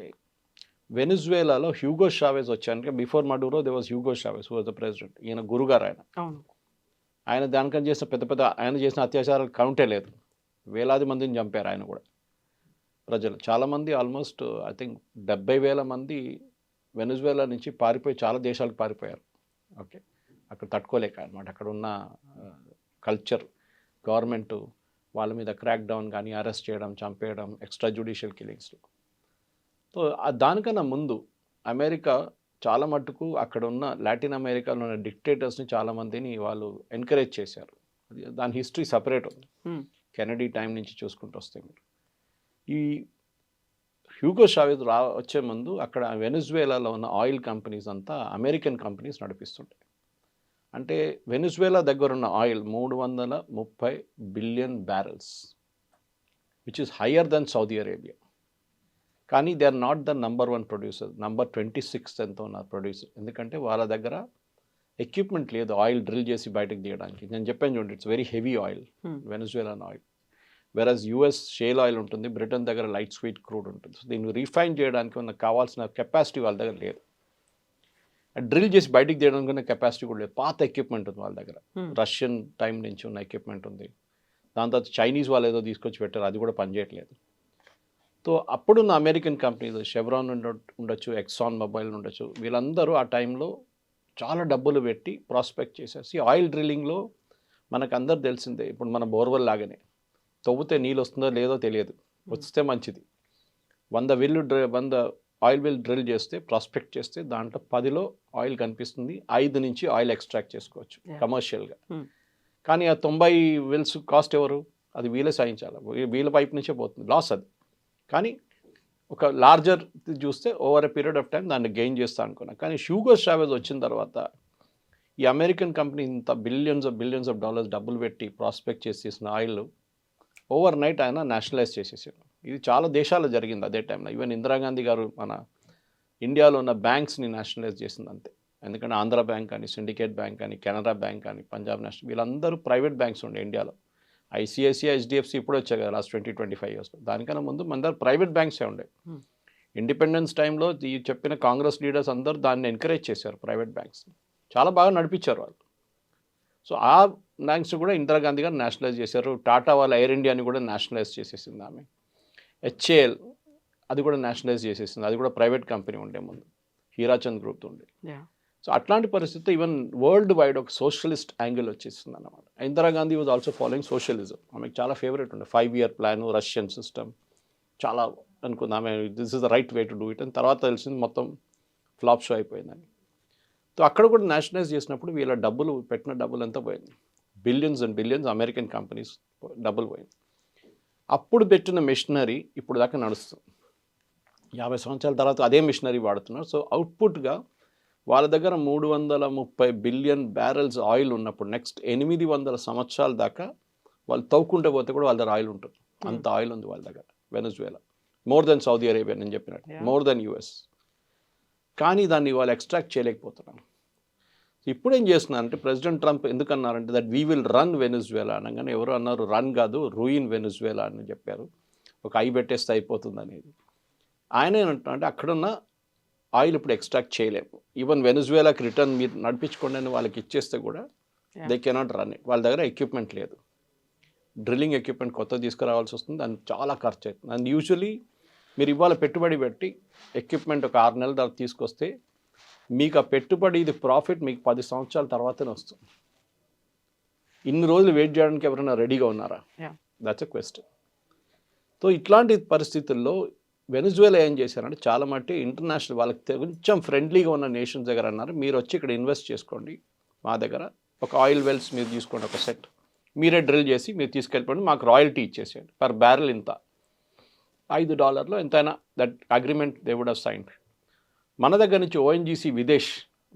వెనుజువేలాలో హ్యూగో షావేజ్ వచ్చాను. Before Maduro there was Hugo Chavez who was the president. ఈయన గురుగారు ఆయన దానికని చేసిన ఆయన చేసిన అత్యాచారాలు కౌంటే లేదు. వేలాది మందిని చంపారు ఆయన కూడా. ప్రజలు చాలామంది, ఆల్మోస్ట్ ఐ థింక్ 70,000 మంది వెనుజువేలా నుంచి పారిపోయి చాలా దేశాలకు పారిపోయారు. ఓకే, అక్కడ తట్టుకోలేక అనమాట. అక్కడ ఉన్న కల్చర్, గవర్నమెంటు వాళ్ళ మీద క్రాక్ డౌన్ కానీ, అరెస్ట్ చేయడం, చంపేయడం, ఎక్స్ట్రా జ్యుడిషియల్ కిల్లింగ్స్లో. సో దానికన్నా ముందు అమెరికా చాలా మట్టుకు అక్కడ ఉన్న లాటిన్ అమెరికాలో ఉన్న డిక్టేటర్స్ని చాలామందిని వాళ్ళు ఎంకరేజ్ చేశారు. దాని హిస్టరీ సపరేట్ ఉంది. కెనడీ టైం నుంచి చూసుకుంటూ వస్తే మీరు ఈ హ్యూగో షావేజ్ వచ్చే ముందు అక్కడ వెనుజువేలాలో ఉన్న ఆయిల్ కంపెనీస్ అంతా అమెరికన్ కంపెనీస్ నడిపిస్తుంటాయి. అంటే వెనుజువేలా దగ్గర ఉన్న oil 330 billion barrels, which is higher than Saudi Arabia. కానీ they are not the number 1 producer, number 26 ఎంతో ఉన్నారు ప్రొడ్యూసర్. ఎందుకంటే వాళ్ళ దగ్గర ఎక్విప్మెంట్ లేదు ఆయిల్ డ్రిల్ చేసి బయటకు తీయడానికి. నేను చెప్పాను చూడండి, it's very heavy oil, Venezuelan oil. Versus US shale oil ఉంటుంది, బ్రిటన్ దగ్గర లైట్ స్వీట్ క్రూడ్ ఉంటుంది. సో దీన్ని రీఫైన్ చేయడానికి ఉన్న కావాల్సిన కెపాసిటీ వాళ్ళ దగ్గర లేదు. డ్రిల్ చేసి బయటికి తీయడానికి ఉన్న కెపాసిటీ కూడా లేదు. పాత ఎక్విప్మెంట్ ఉంది వాళ్ళ దగ్గర, రష్యన్ టైం నుంచి ఉన్న ఎక్విప్మెంట్ ఉంది. దాని తర్వాత చైనీస్ వాళ్ళు ఏదో తీసుకొచ్చి పెట్టారు, అది కూడా పనిచేయట్లేదు. సో అప్పుడున్న అమెరికన్ కంపెనీస్ షెవ్రాన్ ఉండొచ్చు, ఎక్సాన్ మొబైల్ ఉండొచ్చు, వీళ్ళందరూ ఆ టైంలో చాలా డబ్బులు పెట్టి ప్రాస్పెక్ట్ చేసేసి ఆయిల్ డ్రిల్లింగ్లో మనకు అందరు తెలిసిందే. ఇప్పుడు మన బోర్వెల్ లాగానే తవ్వుతే నీళ్ళు వస్తుందో లేదో తెలియదు, వస్తే మంచిది. 100 ఆయిల్ వెల్ డ్రిల్ చేస్తే, ప్రాస్పెక్ట్ చేస్తే దాంట్లో 10లో ఆయిల్ కనిపిస్తుంది, 5 నుంచి ఆయిల్ ఎక్స్ట్రాక్ట్ చేసుకోవచ్చు కమర్షియల్గా. కానీ ఆ 90 వెల్స్ కాస్ట్ ఎవరు? అది వీళ్ళే సాధించాలి, వీళ్ళ పైప్ నుంచే పోతుంది, లాస్ అది. కానీ ఒక లార్జర్ చూస్తే over a period of time దాన్ని గెయిన్ చేస్తా అనుకున్నా. కానీ హ్యూగో చావెజ్ వచ్చిన తర్వాత ఈ అమెరికన్ కంపెనీ ఇంత బిలియన్స్ ఆఫ్ డాలర్స్ డబ్బులు పెట్టి ప్రాస్పెక్ట్ చేసేసిన ఆయిల్ ఓవర్ నైట్ ఆయన నేషనలైజ్ చేసేసారు. ఇది చాలా దేశాల్లో జరిగింది అదే టైంలో. ఈవెన్ ఇందిరాగాంధీ గారు మన ఇండియాలో ఉన్న బ్యాంక్స్ని నేషనలైజ్ చేసింది అంతే. ఎందుకంటే ఆంధ్ర బ్యాంక్ అని, సిండికేట్ బ్యాంక్ అని, కెనరా బ్యాంక్ అని, పంజాబ్ నేషనల్, వీళ్ళందరూ ప్రైవేట్ బ్యాంక్స్ ఉండే ఇండియాలో. ఐసిఐసిఐ, హెచ్డిఎఫ్సి ఇప్పుడు వచ్చాయి కదా లాస్ట్ 20-25 ఇయర్స్లో. దానికన్నా ముందు మన దగ్గర ప్రైవేట్ బ్యాంక్సే ఉండే. ఇండిపెండెన్స్ టైంలో ఈ చెప్పిన కాంగ్రెస్ లీడర్స్ అందరూ దాన్ని ఎంకరేజ్ చేశారు, ప్రైవేట్ బ్యాంక్స్ని చాలా బాగా నడిపించారు వాళ్ళు. సో ఆ బ్యాంక్స్ కూడా ఇందిరాగాంధీ గారు నేషనలైజ్ చేశారు. టాటా వాళ్ళ ఎయిర్ ఇండియాని కూడా నేషనలైజ్ చేసేసింది ఆమె. హెచ్ఏఎల్ అది కూడా నేషనలైజ్ చేసేసింది, అది కూడా ప్రైవేట్ కంపెనీ ఉండే ముందు, హీరాచంద్ గ్రూప్ ఉండే. సో అట్లాంటి పరిస్థితి ఈవెన్ వరల్డ్ వైడ్ ఒక సోషలిస్ట్ యాంగిల్ వచ్చేస్తుంది అన్నమాట. Indira Gandhi was also following socialism. ఆమెకు చాలా ఫేవరెట్ ఉండే 5-year ప్లాను, రష్యన్ సిస్టమ్ చాలా అనుకుంది ఆమె, this is the right way to do it అని. తర్వాత తెలిసింది మొత్తం ఫ్లాప్ షో అయిపోయిందని. సో అక్కడ కూడా నేషనలైజ్ చేసినప్పుడు వీళ్ళ డబ్బులు పెట్టిన డబ్బులు ఎంత పోయింది, billions and billions American companies డబ్బులు పోయింది. అప్పుడు పెట్టిన మిషనరీ ఇప్పుడు దాకా నడుస్తుంది. 50 సంవత్సరాల తర్వాత అదే మిషనరీ వాడుతున్నారు. సో అవుట్పుట్గా వాళ్ళ దగ్గర 330 బిలియన్ బ్యారెల్స్ ఆయిల్ ఉన్నప్పుడు నెక్స్ట్ 800 సంవత్సరాల దాకా వాళ్ళు తవ్వుకుంటే పోతే కూడా వాళ్ళ దగ్గర ఆయిల్ ఉంటుంది. అంత ఆయిల్ ఉంది వాళ్ళ దగ్గర వెనజువేలా, మోర్ దెన్ సౌదీ అరేబియా నేను చెప్పినట్టు, మోర్ దెన్ యుఎస్. కానీ దాన్ని వాళ్ళు ఎక్స్ట్రాక్ట్ చేయలేకపోతున్నారు. ఇప్పుడు ఏం చేస్తున్నారంటే ప్రెసిడెంట్ ట్రంప్ ఎందుకన్నారంటే that we will run Venezuela అనగానే ఎవరు అన్నారు, రన్ కాదు రూయిన్ వెనజువేలా అని చెప్పారు. ఒక ఐ పెట్టేస్తే అయిపోతుంది అనేది. ఆయన ఏమంటున్నారంటే అక్కడున్న ఆయిల్ ఇప్పుడు ఎక్స్ట్రాక్ట్ చేయలేము, ఈవెన్ వెనజువేలాకి రిటర్న్ మీరు నడిపించుకోండి అని వాళ్ళకి ఇచ్చేస్తే కూడా దే కెనాట్ రన్ ఇట్. వాళ్ళ దగ్గర ఎక్విప్మెంట్ లేదు, డ్రిల్లింగ్ ఎక్విప్మెంట్ కొత్త తీసుకురావాల్సి వస్తుంది, దానికి చాలా ఖర్చు అవుతుంది. అండ్ యూజువలీ మీరు ఇవాళ పెట్టుబడి పెట్టి ఎక్విప్మెంట్ ఒక 6 నెలల తర్వాత తీసుకొస్తే మీకు ఆ పెట్టుబడి ఇది ప్రాఫిట్ మీకు 10 సంవత్సరాల తర్వాతనే వస్తుంది. ఇన్ని రోజులు వెయిట్ చేయడానికి ఎవరైనా రెడీగా ఉన్నారా? That's a question. సో ఇట్లాంటి పరిస్థితుల్లో వెనజువేలా ఏం చేశారంటే చాలా మట్టి ఇంటర్నేషనల్ వాళ్ళకి కొంచెం ఫ్రెండ్లీగా ఉన్న నేషన్స్ దగ్గర అన్నారు, మీరు వచ్చి ఇక్కడ ఇన్వెస్ట్ చేసుకోండి, మా దగ్గర ఒక ఆయిల్ వెల్స్ మీరు తీసుకోండి, ఒక సెట్ మీరే డ్రిల్ చేసి మీరు తీసుకెళ్ళిపోండి, మాకు రాయల్టీ ఇచ్చేసేయండి, పర్ బ్యారెల్ ఇంత, $5 ఎంతైనా, that agreement they would have signed. మన దగ్గర నుంచి ఓఎన్జీసీ విదేశ్,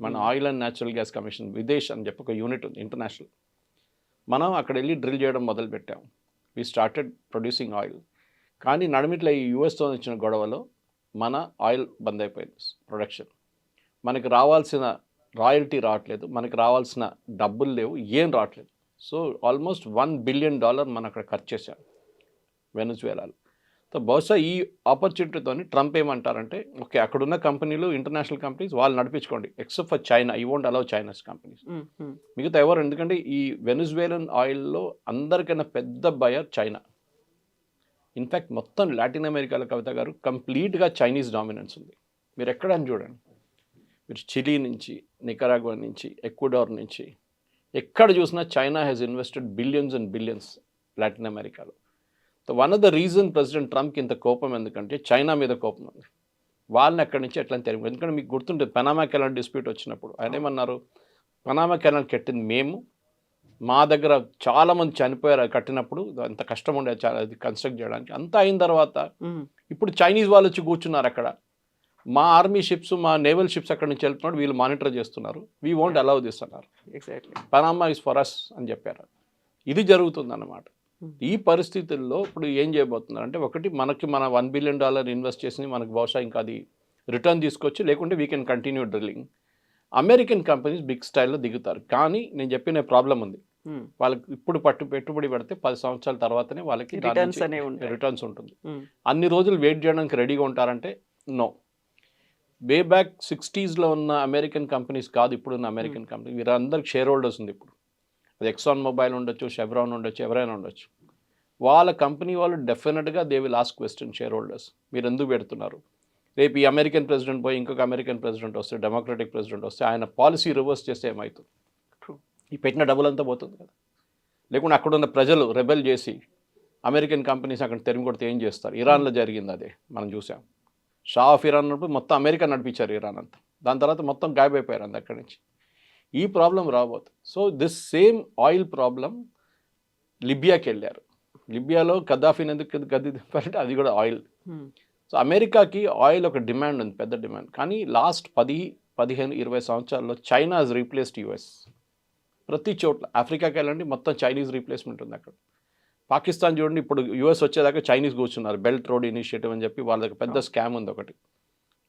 మన oil and natural gas commission Videsh అని చెప్పి ఒక యూనిట్ ఉంది ఇంటర్నేషనల్. మనం అక్కడ వెళ్ళి డ్రిల్ చేయడం మొదలుపెట్టాం. We started producing oil. కానీ నడిమిట్ల ఈ యూఎస్తో వచ్చిన గొడవలో మన ఆయిల్ బంద్ అయిపోయింది ప్రొడక్షన్. మనకి రావాల్సిన రాయల్టీ రావట్లేదు, మనకి రావాల్సిన డబ్బులు లేవు, ఏం రావట్లేదు. సో ఆల్మోస్ట్ $1 బిలియన్ మనం అక్కడ ఖర్చు చేశాం వెనజువేలాలో. సో బహుశా ఈ ఆపర్చునిటీతో ట్రంప్ ఏమంటారంటే ఓకే అక్కడున్న కంపెనీలు ఇంటర్నేషనల్ కంపెనీస్ వాళ్ళు నడిపించుకోండి, except for China, you won't allow China's companies. మిగతా ఎవరు, ఎందుకంటే ఈ వెనజువేలన్ ఆయిల్లో అందరికైనా పెద్ద బయర్ చైనా. ఇన్ఫ్యాక్ట్ మొత్తం లాటిన్ అమెరికాలో కవిత గారు కంప్లీట్గా చైనీస్ డామినెన్స్ ఉంది. మీరు ఎక్కడని చూడండి, మీరు చిలీ నుంచి, నికరాగ్వా నుంచి, ఎక్వడార్ నుంచి ఎక్కడ చూసినా China has invested billions and billions Latin అమెరికాలో. So one of the reason president ట్రంప్కి ఇంత కోపం ఎందుకంటే చైనా మీద కోపం ఉంది. వాళ్ళని అక్కడి నుంచి ఎట్లా తెలియదు. ఎందుకంటే మీకు గుర్తుంటుంది పనామా కెనాల్ డిస్ప్యూట్ వచ్చినప్పుడు ఆయన ఏమన్నారు, పనామా కెనాల్ కట్టింది మేము, మా దగ్గర చాలామంది చనిపోయారు కట్టినప్పుడు, అంత కష్టం ఉండేది చాలా అది కన్స్ట్రక్ట్ చేయడానికి. అంతా అయిన తర్వాత ఇప్పుడు చైనీస్ వాళ్ళు వచ్చి కూర్చున్నారు అక్కడ, మా ఆర్మీ షిప్స్, మా నేవల్ షిప్స్ అక్కడి నుంచి వెళ్తున్నాడు, వీళ్ళు మానిటర్ చేస్తున్నారు, వీ వోంట్ అలౌ దిస్ అన్నారు. Exactly Panama is for us అని చెప్పారు. ఇది జరుగుతుంది అన్నమాట. ఈ పరిస్థితుల్లో ఇప్పుడు ఏం చేయబోతున్నారు అంటే ఒకటి మనకి మన $1 బిలియన్ ఇన్వెస్ట్ చేసి మనకు బహుశా ఇంకా అది రిటర్న్ తీసుకొచ్చి, లేకుంటే we can continue drilling. American companies big స్టైల్లో దిగుతారు. కానీ నేను చెప్పిన ప్రాబ్లం ఉంది. వాళ్ళకి ఇప్పుడు పెట్టుబడి పెడితే 10 సంవత్సరాల తర్వాతనే వాళ్ళకి రిటర్న్స్ అనేవి ఉంటాయి. రిటర్న్స్ ఉంటుంది. అన్ని రోజులు వెయిట్ చేయడానికి రెడీగా ఉంటారంటే నో. వే బ్యాక్ 60s ఉన్న అమెరికన్ కంపెనీస్ కాదు ఇప్పుడున్న అమెరికన్ కంపెనీ. వీరందరికి షేర్ హోల్డర్స్ ఉంది ఇప్పుడు. అది ఎక్సాన్ మొబైల్ ఉండొచ్చు, షెవ్రాన్ ఉండొచ్చు, ఎవరైనా ఉండొచ్చు. వాళ్ళ కంపెనీ వాళ్ళు డెఫినెట్గా they will ask question share holders, మీరు ఎందుకు పెడుతున్నారు? రేపు ఈ అమెరికన్ ప్రెసిడెంట్ పోయి ఇంకొక అమెరికన్ ప్రెసిడెంట్ వస్తే, డెమోక్రటిక్ ప్రెసిడెంట్ వస్తే ఆయన పాలసీ రివర్స్ చేస్తే ఏమవుతుంది? ఈ పెట్టిన డబ్బులంతా పోతుంది కదా. లేకుంటే అక్కడున్న ప్రజలు రెబెల్ చేసి అమెరికన్ కంపెనీస్ అక్కడ తెరిమి కొడితే ఏం చేస్తారు? ఇరాన్లో జరిగింది అదే మనం చూసాం. షా ఆఫ్ ఇరాన్ ఉన్నప్పుడు మొత్తం అమెరికా నడిపించారు ఇరాన్ అంతా. దాని తర్వాత మొత్తం గాయబైపోయారు అంత అక్కడి నుంచి. ఈ ప్రాబ్లం రాబోతుంది. So this same oil problem లిబియాకి వెళ్ళారు. లిబియాలో కద్దాఫీని ఎందుకు గద్దె దింపారంటే అది కూడా ఆయిల్. సో అమెరికాకి ఆయిల్ ఒక డిమాండ్ ఉంది, పెద్ద డిమాండ్. కానీ లాస్ట్ 10-15-20 సంవత్సరాల్లో చైనా హజ్ రీప్లేస్డ్ యుఎస్. ప్రతి చోట్ల ఆఫ్రికాకి వెళ్ళండి మొత్తం చైనీస్ రీప్లేస్మెంట్ ఉంది అక్కడ. పాకిస్తాన్ చూడండి, ఇప్పుడు యుఎస్ వచ్చేదాకా చైనీస్ కూర్చున్నారు. బెల్ట్ రోడ్ ఇనిషియేటివ్ అని చెప్పి వాళ్ళ దగ్గర పెద్ద స్కామ్ ఉంది ఒకటి.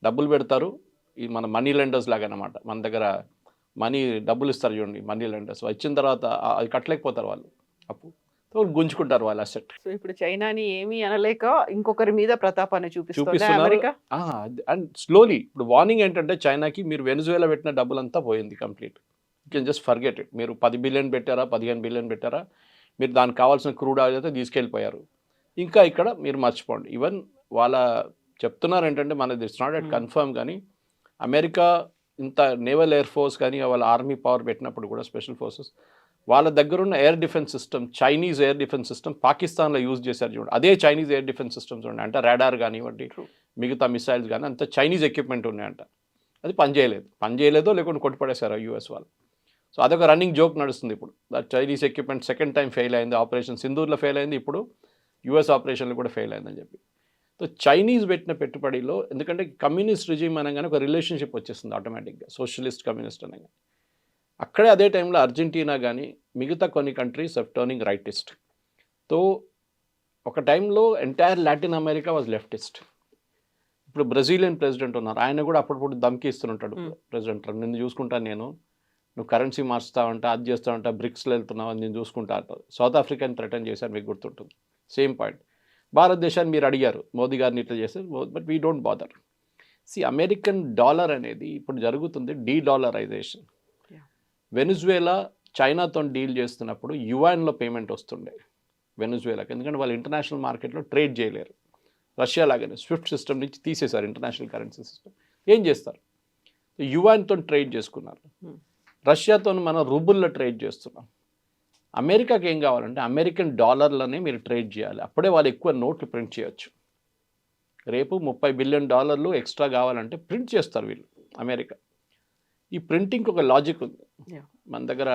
డబ్బులు పెడతారు, ఈ మన మనీ లెండర్స్ లాగా అనమాట. మన దగ్గర డబ్బులు ఇస్తారు చూడండి, మనీ లెండర్స్. ఇచ్చిన తర్వాత అది కట్టలేకపోతారు వాళ్ళు, అప్పు గుంజుకుంటారు వాళ్ళ అసెట్. సో ఇప్పుడు చైనాని ఏమీ అనలేక ఇంకొకరి మీద ప్రతాపాన్ని చూపిస్తున్నారు. అండ్ స్లోలీ ఇప్పుడు వార్నింగ్ ఏంటంటే చైనాకి, మీరు వెనిజువేలా పెట్టిన డబ్బులంతా పోయింది complete. You can just forget it. మీరు 10 బిలియన్ పెట్టారా, 15 బిలియన్ పెట్టారా, మీరు దానికి కావాల్సిన క్రూడ్ ఆయిల్ అయితే తీసుకెళ్ళిపోయారు. ఇంకా ఇక్కడ మీరు మర్చిపోండి. ఈవెన్ వాళ్ళ చెప్తున్నారు ఏంటంటే మనది ఇట్స్ నాట్ ఎట్ కన్ఫర్మ్, కానీ అమెరికా ఇంత నేవల్ ఎయిర్ ఫోర్స్ కానీ వాళ్ళ ఆర్మీ పవర్ పెట్టినప్పుడు కూడా స్పెషల్ ఫోర్సెస్ వాళ్ళ దగ్గర ఉన్న air defence system, Chinese air defence system పాకిస్తాన్లో యూజ్ చేశారు చూడండి. అదే చైనీస్ ఎయిర్ డిఫెన్స్ సిస్టమ్స్ ఉన్నాయి అంటే రాడార్ కానివ్వండి, మిగతా మిసైల్స్ కానీ అంత చైనీస్ ఎక్విప్మెంట్ ఉన్నాయంట. అది పనిచేయలేదో లేకుంటే కొట్టిపడేశారు యూఎస్ వాళ్ళు. సో అదొక రన్నింగ్ జోక్ నడుస్తుంది ఇప్పుడు. Chinese equipment second time fail అయింది. ఆపరేషన్ సింధూర్లో ఫెయిల్ అయింది, ఇప్పుడు యూఎస్ ఆపరేషన్లో కూడా ఫెయిల్ అయిందని చెప్పి. సో చైనీస్ పెట్టిన పెట్టుబడిలో, ఎందుకంటే కమ్యూనిస్ట్ రిజిమ్ అనగానే ఒక రిలేషన్షిప్ వచ్చేస్తుంది ఆటోమేటిక్గా, సోషలిస్ట్ కమ్యూనిస్ట్ అనగా. అక్కడే అదే టైంలో అర్జెంటీనా కానీ మిగతా కొన్ని కంట్రీస్ ఆఫ్ టర్నింగ్ రైటిస్ట్. తో ఒక టైంలో entire Latin America was leftist. ఇప్పుడు బ్రెజిలియన్ ప్రెసిడెంట్ ఉన్నారు, ఆయన కూడా అప్పుడప్పుడు ధమ్కి ఇస్తుంటాడు. ప్రెసిడెంట్ నిన్ను చూసుకుంటాను, నువ్వు కరెన్సీ మార్చుతావంట, అది చేస్తావంట, బ్రిక్స్లో వెళ్తున్నావు అని నేను చూసుకుంటా అంటారు. సౌత్ ఆఫ్రికాని థ్రెటన్ చేశారు, మీకు గుర్తుంటుంది. Same point. భారతదేశాన్ని మీరు అడిగారు మోదీ గారిని ఇట్లా చేస్తే, but we don't bother. American dollar అనేది ఇప్పుడు జరుగుతుంది డీడాలరైజేషన్. వెనిజువేలా చైనాతో డీల్ చేస్తున్నప్పుడు యువాన్లో పేమెంట్ వస్తుండే వెనిజువేలాకి, ఎందుకంటే వాళ్ళు ఇంటర్నేషనల్ మార్కెట్లో ట్రేడ్ చేయలేరు. రష్యా లాగానే స్విఫ్ట్ సిస్టమ్ నుంచి తీసేశారు ఇంటర్నేషనల్ కరెన్సీ సిస్టమ్. ఏం చేస్తారు? యువాన్తో ట్రేడ్ చేసుకున్నారు. రష్యాతో మనం రూబుల్లో ట్రేడ్ చేస్తున్నాం. అమెరికాకి ఏం కావాలంటే అమెరికన్ డాలర్లనే మీరు ట్రేడ్ చేయాలి, అప్పుడే వాళ్ళు ఎక్కువ నోట్లు ప్రింట్ చేయొచ్చు. రేపు $30 బిలియన్ ఎక్స్ట్రా కావాలంటే ప్రింట్ చేస్తారు వీళ్ళు అమెరికా. ఈ ప్రింటింగ్కి ఒక లాజిక్ ఉంది. మన దగ్గర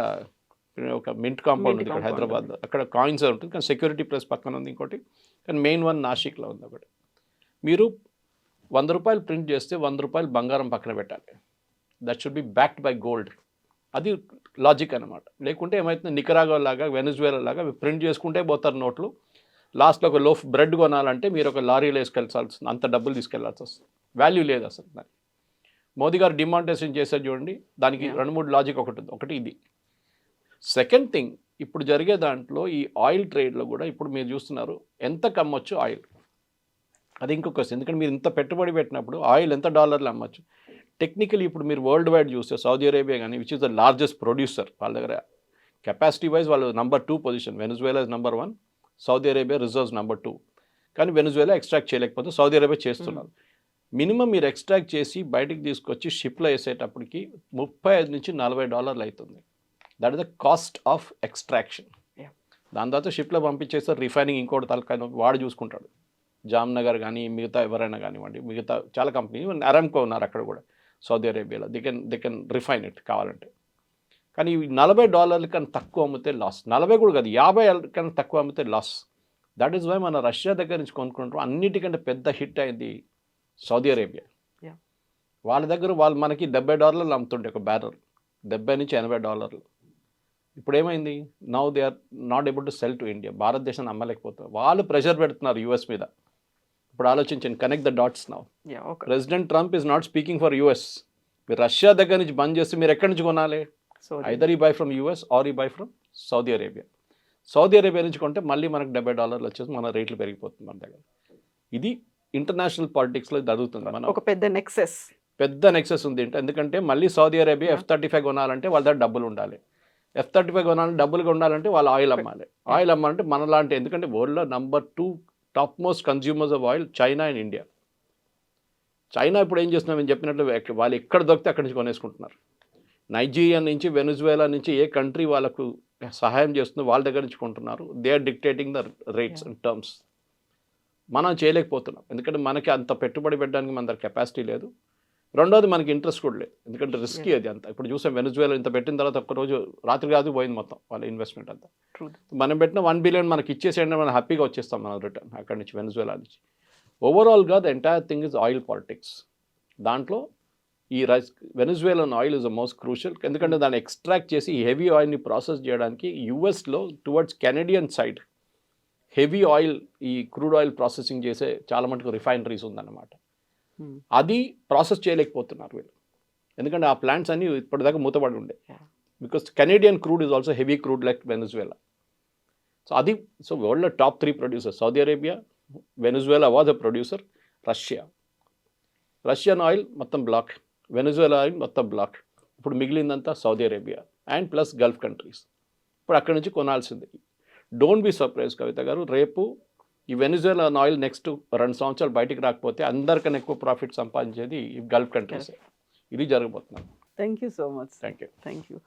ఒక మింట్ కాంపౌండ్ ఉంది ఇక్కడ హైదరాబాద్లో, అక్కడ కాయిన్స్ ఉంటుంది, కానీ సెక్యూరిటీ ప్రెస్ పక్కన ఉంది ఇంకోటి, కానీ మెయిన్ వన్ నాసిక్లో ఉంది ఒకటి. మీరు ₹100 ప్రింట్ చేస్తే ₹100 బంగారం పక్కన పెట్టాలి. That should be backed buy gold. అది లాజిక్ అనమాట. లేకుంటే ఏమవుతుంది, నికరాగో లాగా వెనిజువేలా లాగా ప్రింట్ చేసుకుంటే పోతారు నోట్లు. లాస్ట్లో ఒక లోఫ్ బ్రెడ్ కొనాలంటే మీరు ఒక లారీలో వేసుకెళ్ళాల్సి, అంత డబ్బులు తీసుకెళ్లాల్సి వస్తుంది. వాల్యూ లేదు అసలు దానికి. మోదీ గారు డిమానిటైజేషన్ చేశారు చూడండి, దానికి 2-3 లాజిక్ ఒకటి ఉంది. ఒకటి ఇది. సెకండ్ థింగ్, ఇప్పుడు జరిగే దాంట్లో ఈ ఆయిల్ ట్రేడ్లో కూడా ఇప్పుడు మీరు చూస్తున్నారు ఎంత కమ్మొచ్చు ఆయిల్. అది ఇంకొక క్వశ్చన్, ఎందుకంటే మీరు ఇంత పెట్టుబడి పెట్టినప్పుడు ఆయిల్ ఎంత డాలర్లు అమ్మచ్చు. టెక్నికలీ ఇప్పుడు మీరు వరల్డ్ వైడ్ చూస్తే సౌదీ అరేబియా కానీ, which is the largest producer, వాళ్ళ దగ్గర కెపాసిటీ వైజ్ వాళ్ళు number 2 position. Venezuela is number 1, Saudi Arabia reserves number 2. కానీ వెనిజువేలా ఎక్స్ట్రాక్ట్ చేయలేకపోతే సౌదీ అరేబియా చేస్తున్నారు. మినిమం మీరు ఎక్స్ట్రాక్ట్ చేసి బయటికి తీసుకొచ్చి షిప్లో వేసేటప్పటికి $35-40 అవుతుంది. That is the cost of extraction. దాని తర్వాత షిప్లో పంపించేస్తారు, రిఫైనింగ్ ఇంకోటి తలకాయ వాడు చూసుకుంటాడు. జామ్నగర్ కానీ మిగతా ఎవరైనా కానివ్వండి, మిగతా చాలా కంపెనీ, అరామ్కో ఉన్నారు అక్కడ కూడా సౌదీ అరేబియాలో, దే కెన్ రిఫైన్ ఇట్ కావాలంటే. కానీ $40 కన్నా తక్కువ అమ్మితే లాస్. 40 కూడా కాదు, 50 కన్నా తక్కువ అమ్మితే లాస్. దట్ ఈస్ వై మన రష్యా దగ్గర నుంచి కొనుక్కుంటాం. అన్నిటికంటే పెద్ద హిట్ అయింది సౌదీ అరేబియా. వాళ్ళ దగ్గర వాళ్ళు మనకి $70 అమ్ముతుండే ఒక బ్యారల్, $70-80. ఇప్పుడు ఏమైంది, now they are not able to sell to India. భారతదేశాన్ని అమ్మలేకపోతారు. వాళ్ళు ప్రెషర్ పెడుతున్నారు యూఎస్ మీద. ఇప్పుడు ఆలోచించండి, connect the dots now. President Trump is not speaking for US, మీరు రష్యా దగ్గర నుంచి బంద్ చేస్తే మీరు ఎక్కడి నుంచి కొనాలి? So either we buy from US or we buy from Saudi Arabia. Saudi Arabia నుంచి కొంటే మళ్ళీ మనకు $70 వచ్చేసి మన రేట్లు పెరిగిపోతుంది మన దగ్గర. ఇది ఇంటర్నేషనల్ పాలిటిక్స్లో జరుగుతుంది. మనం ఒక పెద్ద నెక్సెస్. పెద్ద నెక్సెస్ ఉంది ఎందుకంటే మళ్ళీ సౌదీ అరేబియా F-35 కొనాలంటే వాళ్ళ దగ్గర డబ్బులు ఉండాలి. F-35 కొనాలంటే డబ్బులు ఉండాలంటే వాళ్ళు ఆయిల్ అమ్మాలి. ఆయిల్ అమ్మాలంటే మనలాంటి, ఎందుకంటే వరల్డ్లో number 2 top most consumers of oil China and India. China ఇప్పుడు ఏం చేస్తున్నాం నేను చెప్పినట్లు వాళ్ళు ఎక్కడ దొరికితే అక్కడి నుంచి కొనేసుకుంటున్నారు. నైజీరియా నుంచి, వెనుజువేలా నుంచి ఏ కంట్రీ వాళ్ళకు సహాయం చేస్తుందో వాళ్ళ దగ్గర నుంచి కొంటున్నారు. They are dictating the rates and terms. మనం చేయలేకపోతున్నాం ఎందుకంటే మనకి అంత పెట్టుబడి పెట్టడానికి మన దగ్గర కెపాసిటీ లేదు. రెండోది మనకి ఇంట్రెస్ట్ కూడా లేదు ఎందుకంటే రిస్కీ అది అంతా. ఇప్పుడు చూసాం వెనుజువేలా ఇంత పెట్టిన తర్వాత ఒక్కరోజు రాత్రి కాదు పోయింది మొత్తం వాళ్ళ ఇన్వెస్ట్మెంట్ అంతా. మనం పెట్టిన $1 బిలియన్ మనకి ఇచ్చేసేయండి, మనం హ్యాపీగా వచ్చేస్తాం మనం రిటర్న్ అక్కడి నుంచి వెనుజువేలా నుంచి. ఓవరాల్గా the entire thing is oil politics. దాంట్లో ఈ Venezuelan oil is the most crucial ఎందుకంటే దాన్ని ఎక్స్ట్రాక్ట్ చేసి ఈ హెవీ ఆయిల్ని ప్రాసెస్ చేయడానికి యూఎస్లో towards Canadian side heavy oil, ఈ క్రూడ్ ఆయిల్ ప్రాసెసింగ్ చేసే చాలా మటుకు రిఫైనరీస్ ఉందన్నమాట. అది ప్రాసెస్ చేయలేకపోతున్నారు వీళ్ళు ఎందుకంటే ఆ ప్లాంట్స్ అన్ని ఇప్పటిదాకా మూతపడి ఉండే. Because Canadian crude is also heavy crude like Venezuela. So అది వరల్డ్లో top 3 producer Saudi Arabia, Venezuela was a producer, Russian oil మొత్తం బ్లాక్, వెనుజువేలా ఆయిల్ మొత్తం బ్లాక్. ఇప్పుడు మిగిలిందంతా Saudi Arabia and plus Gulf countries. ఇప్పుడు అక్కడి నుంచి కొనాల్సింది. డోంట్ బి సర్ప్రైజ్ కవిత గారు, రేపు ఈ వెనుజువేలా ఆయిల్ నెక్స్ట్ 2 సంవత్సరాలు బయటికి రాకపోతే అందరికన్నా ఎక్కువ ప్రాఫిట్ సంపాదించేది ఈ గల్ఫ్ కంట్రీస్. ఇది జరగబోతున్నాను. Thank you so much. Thank you. Thank you.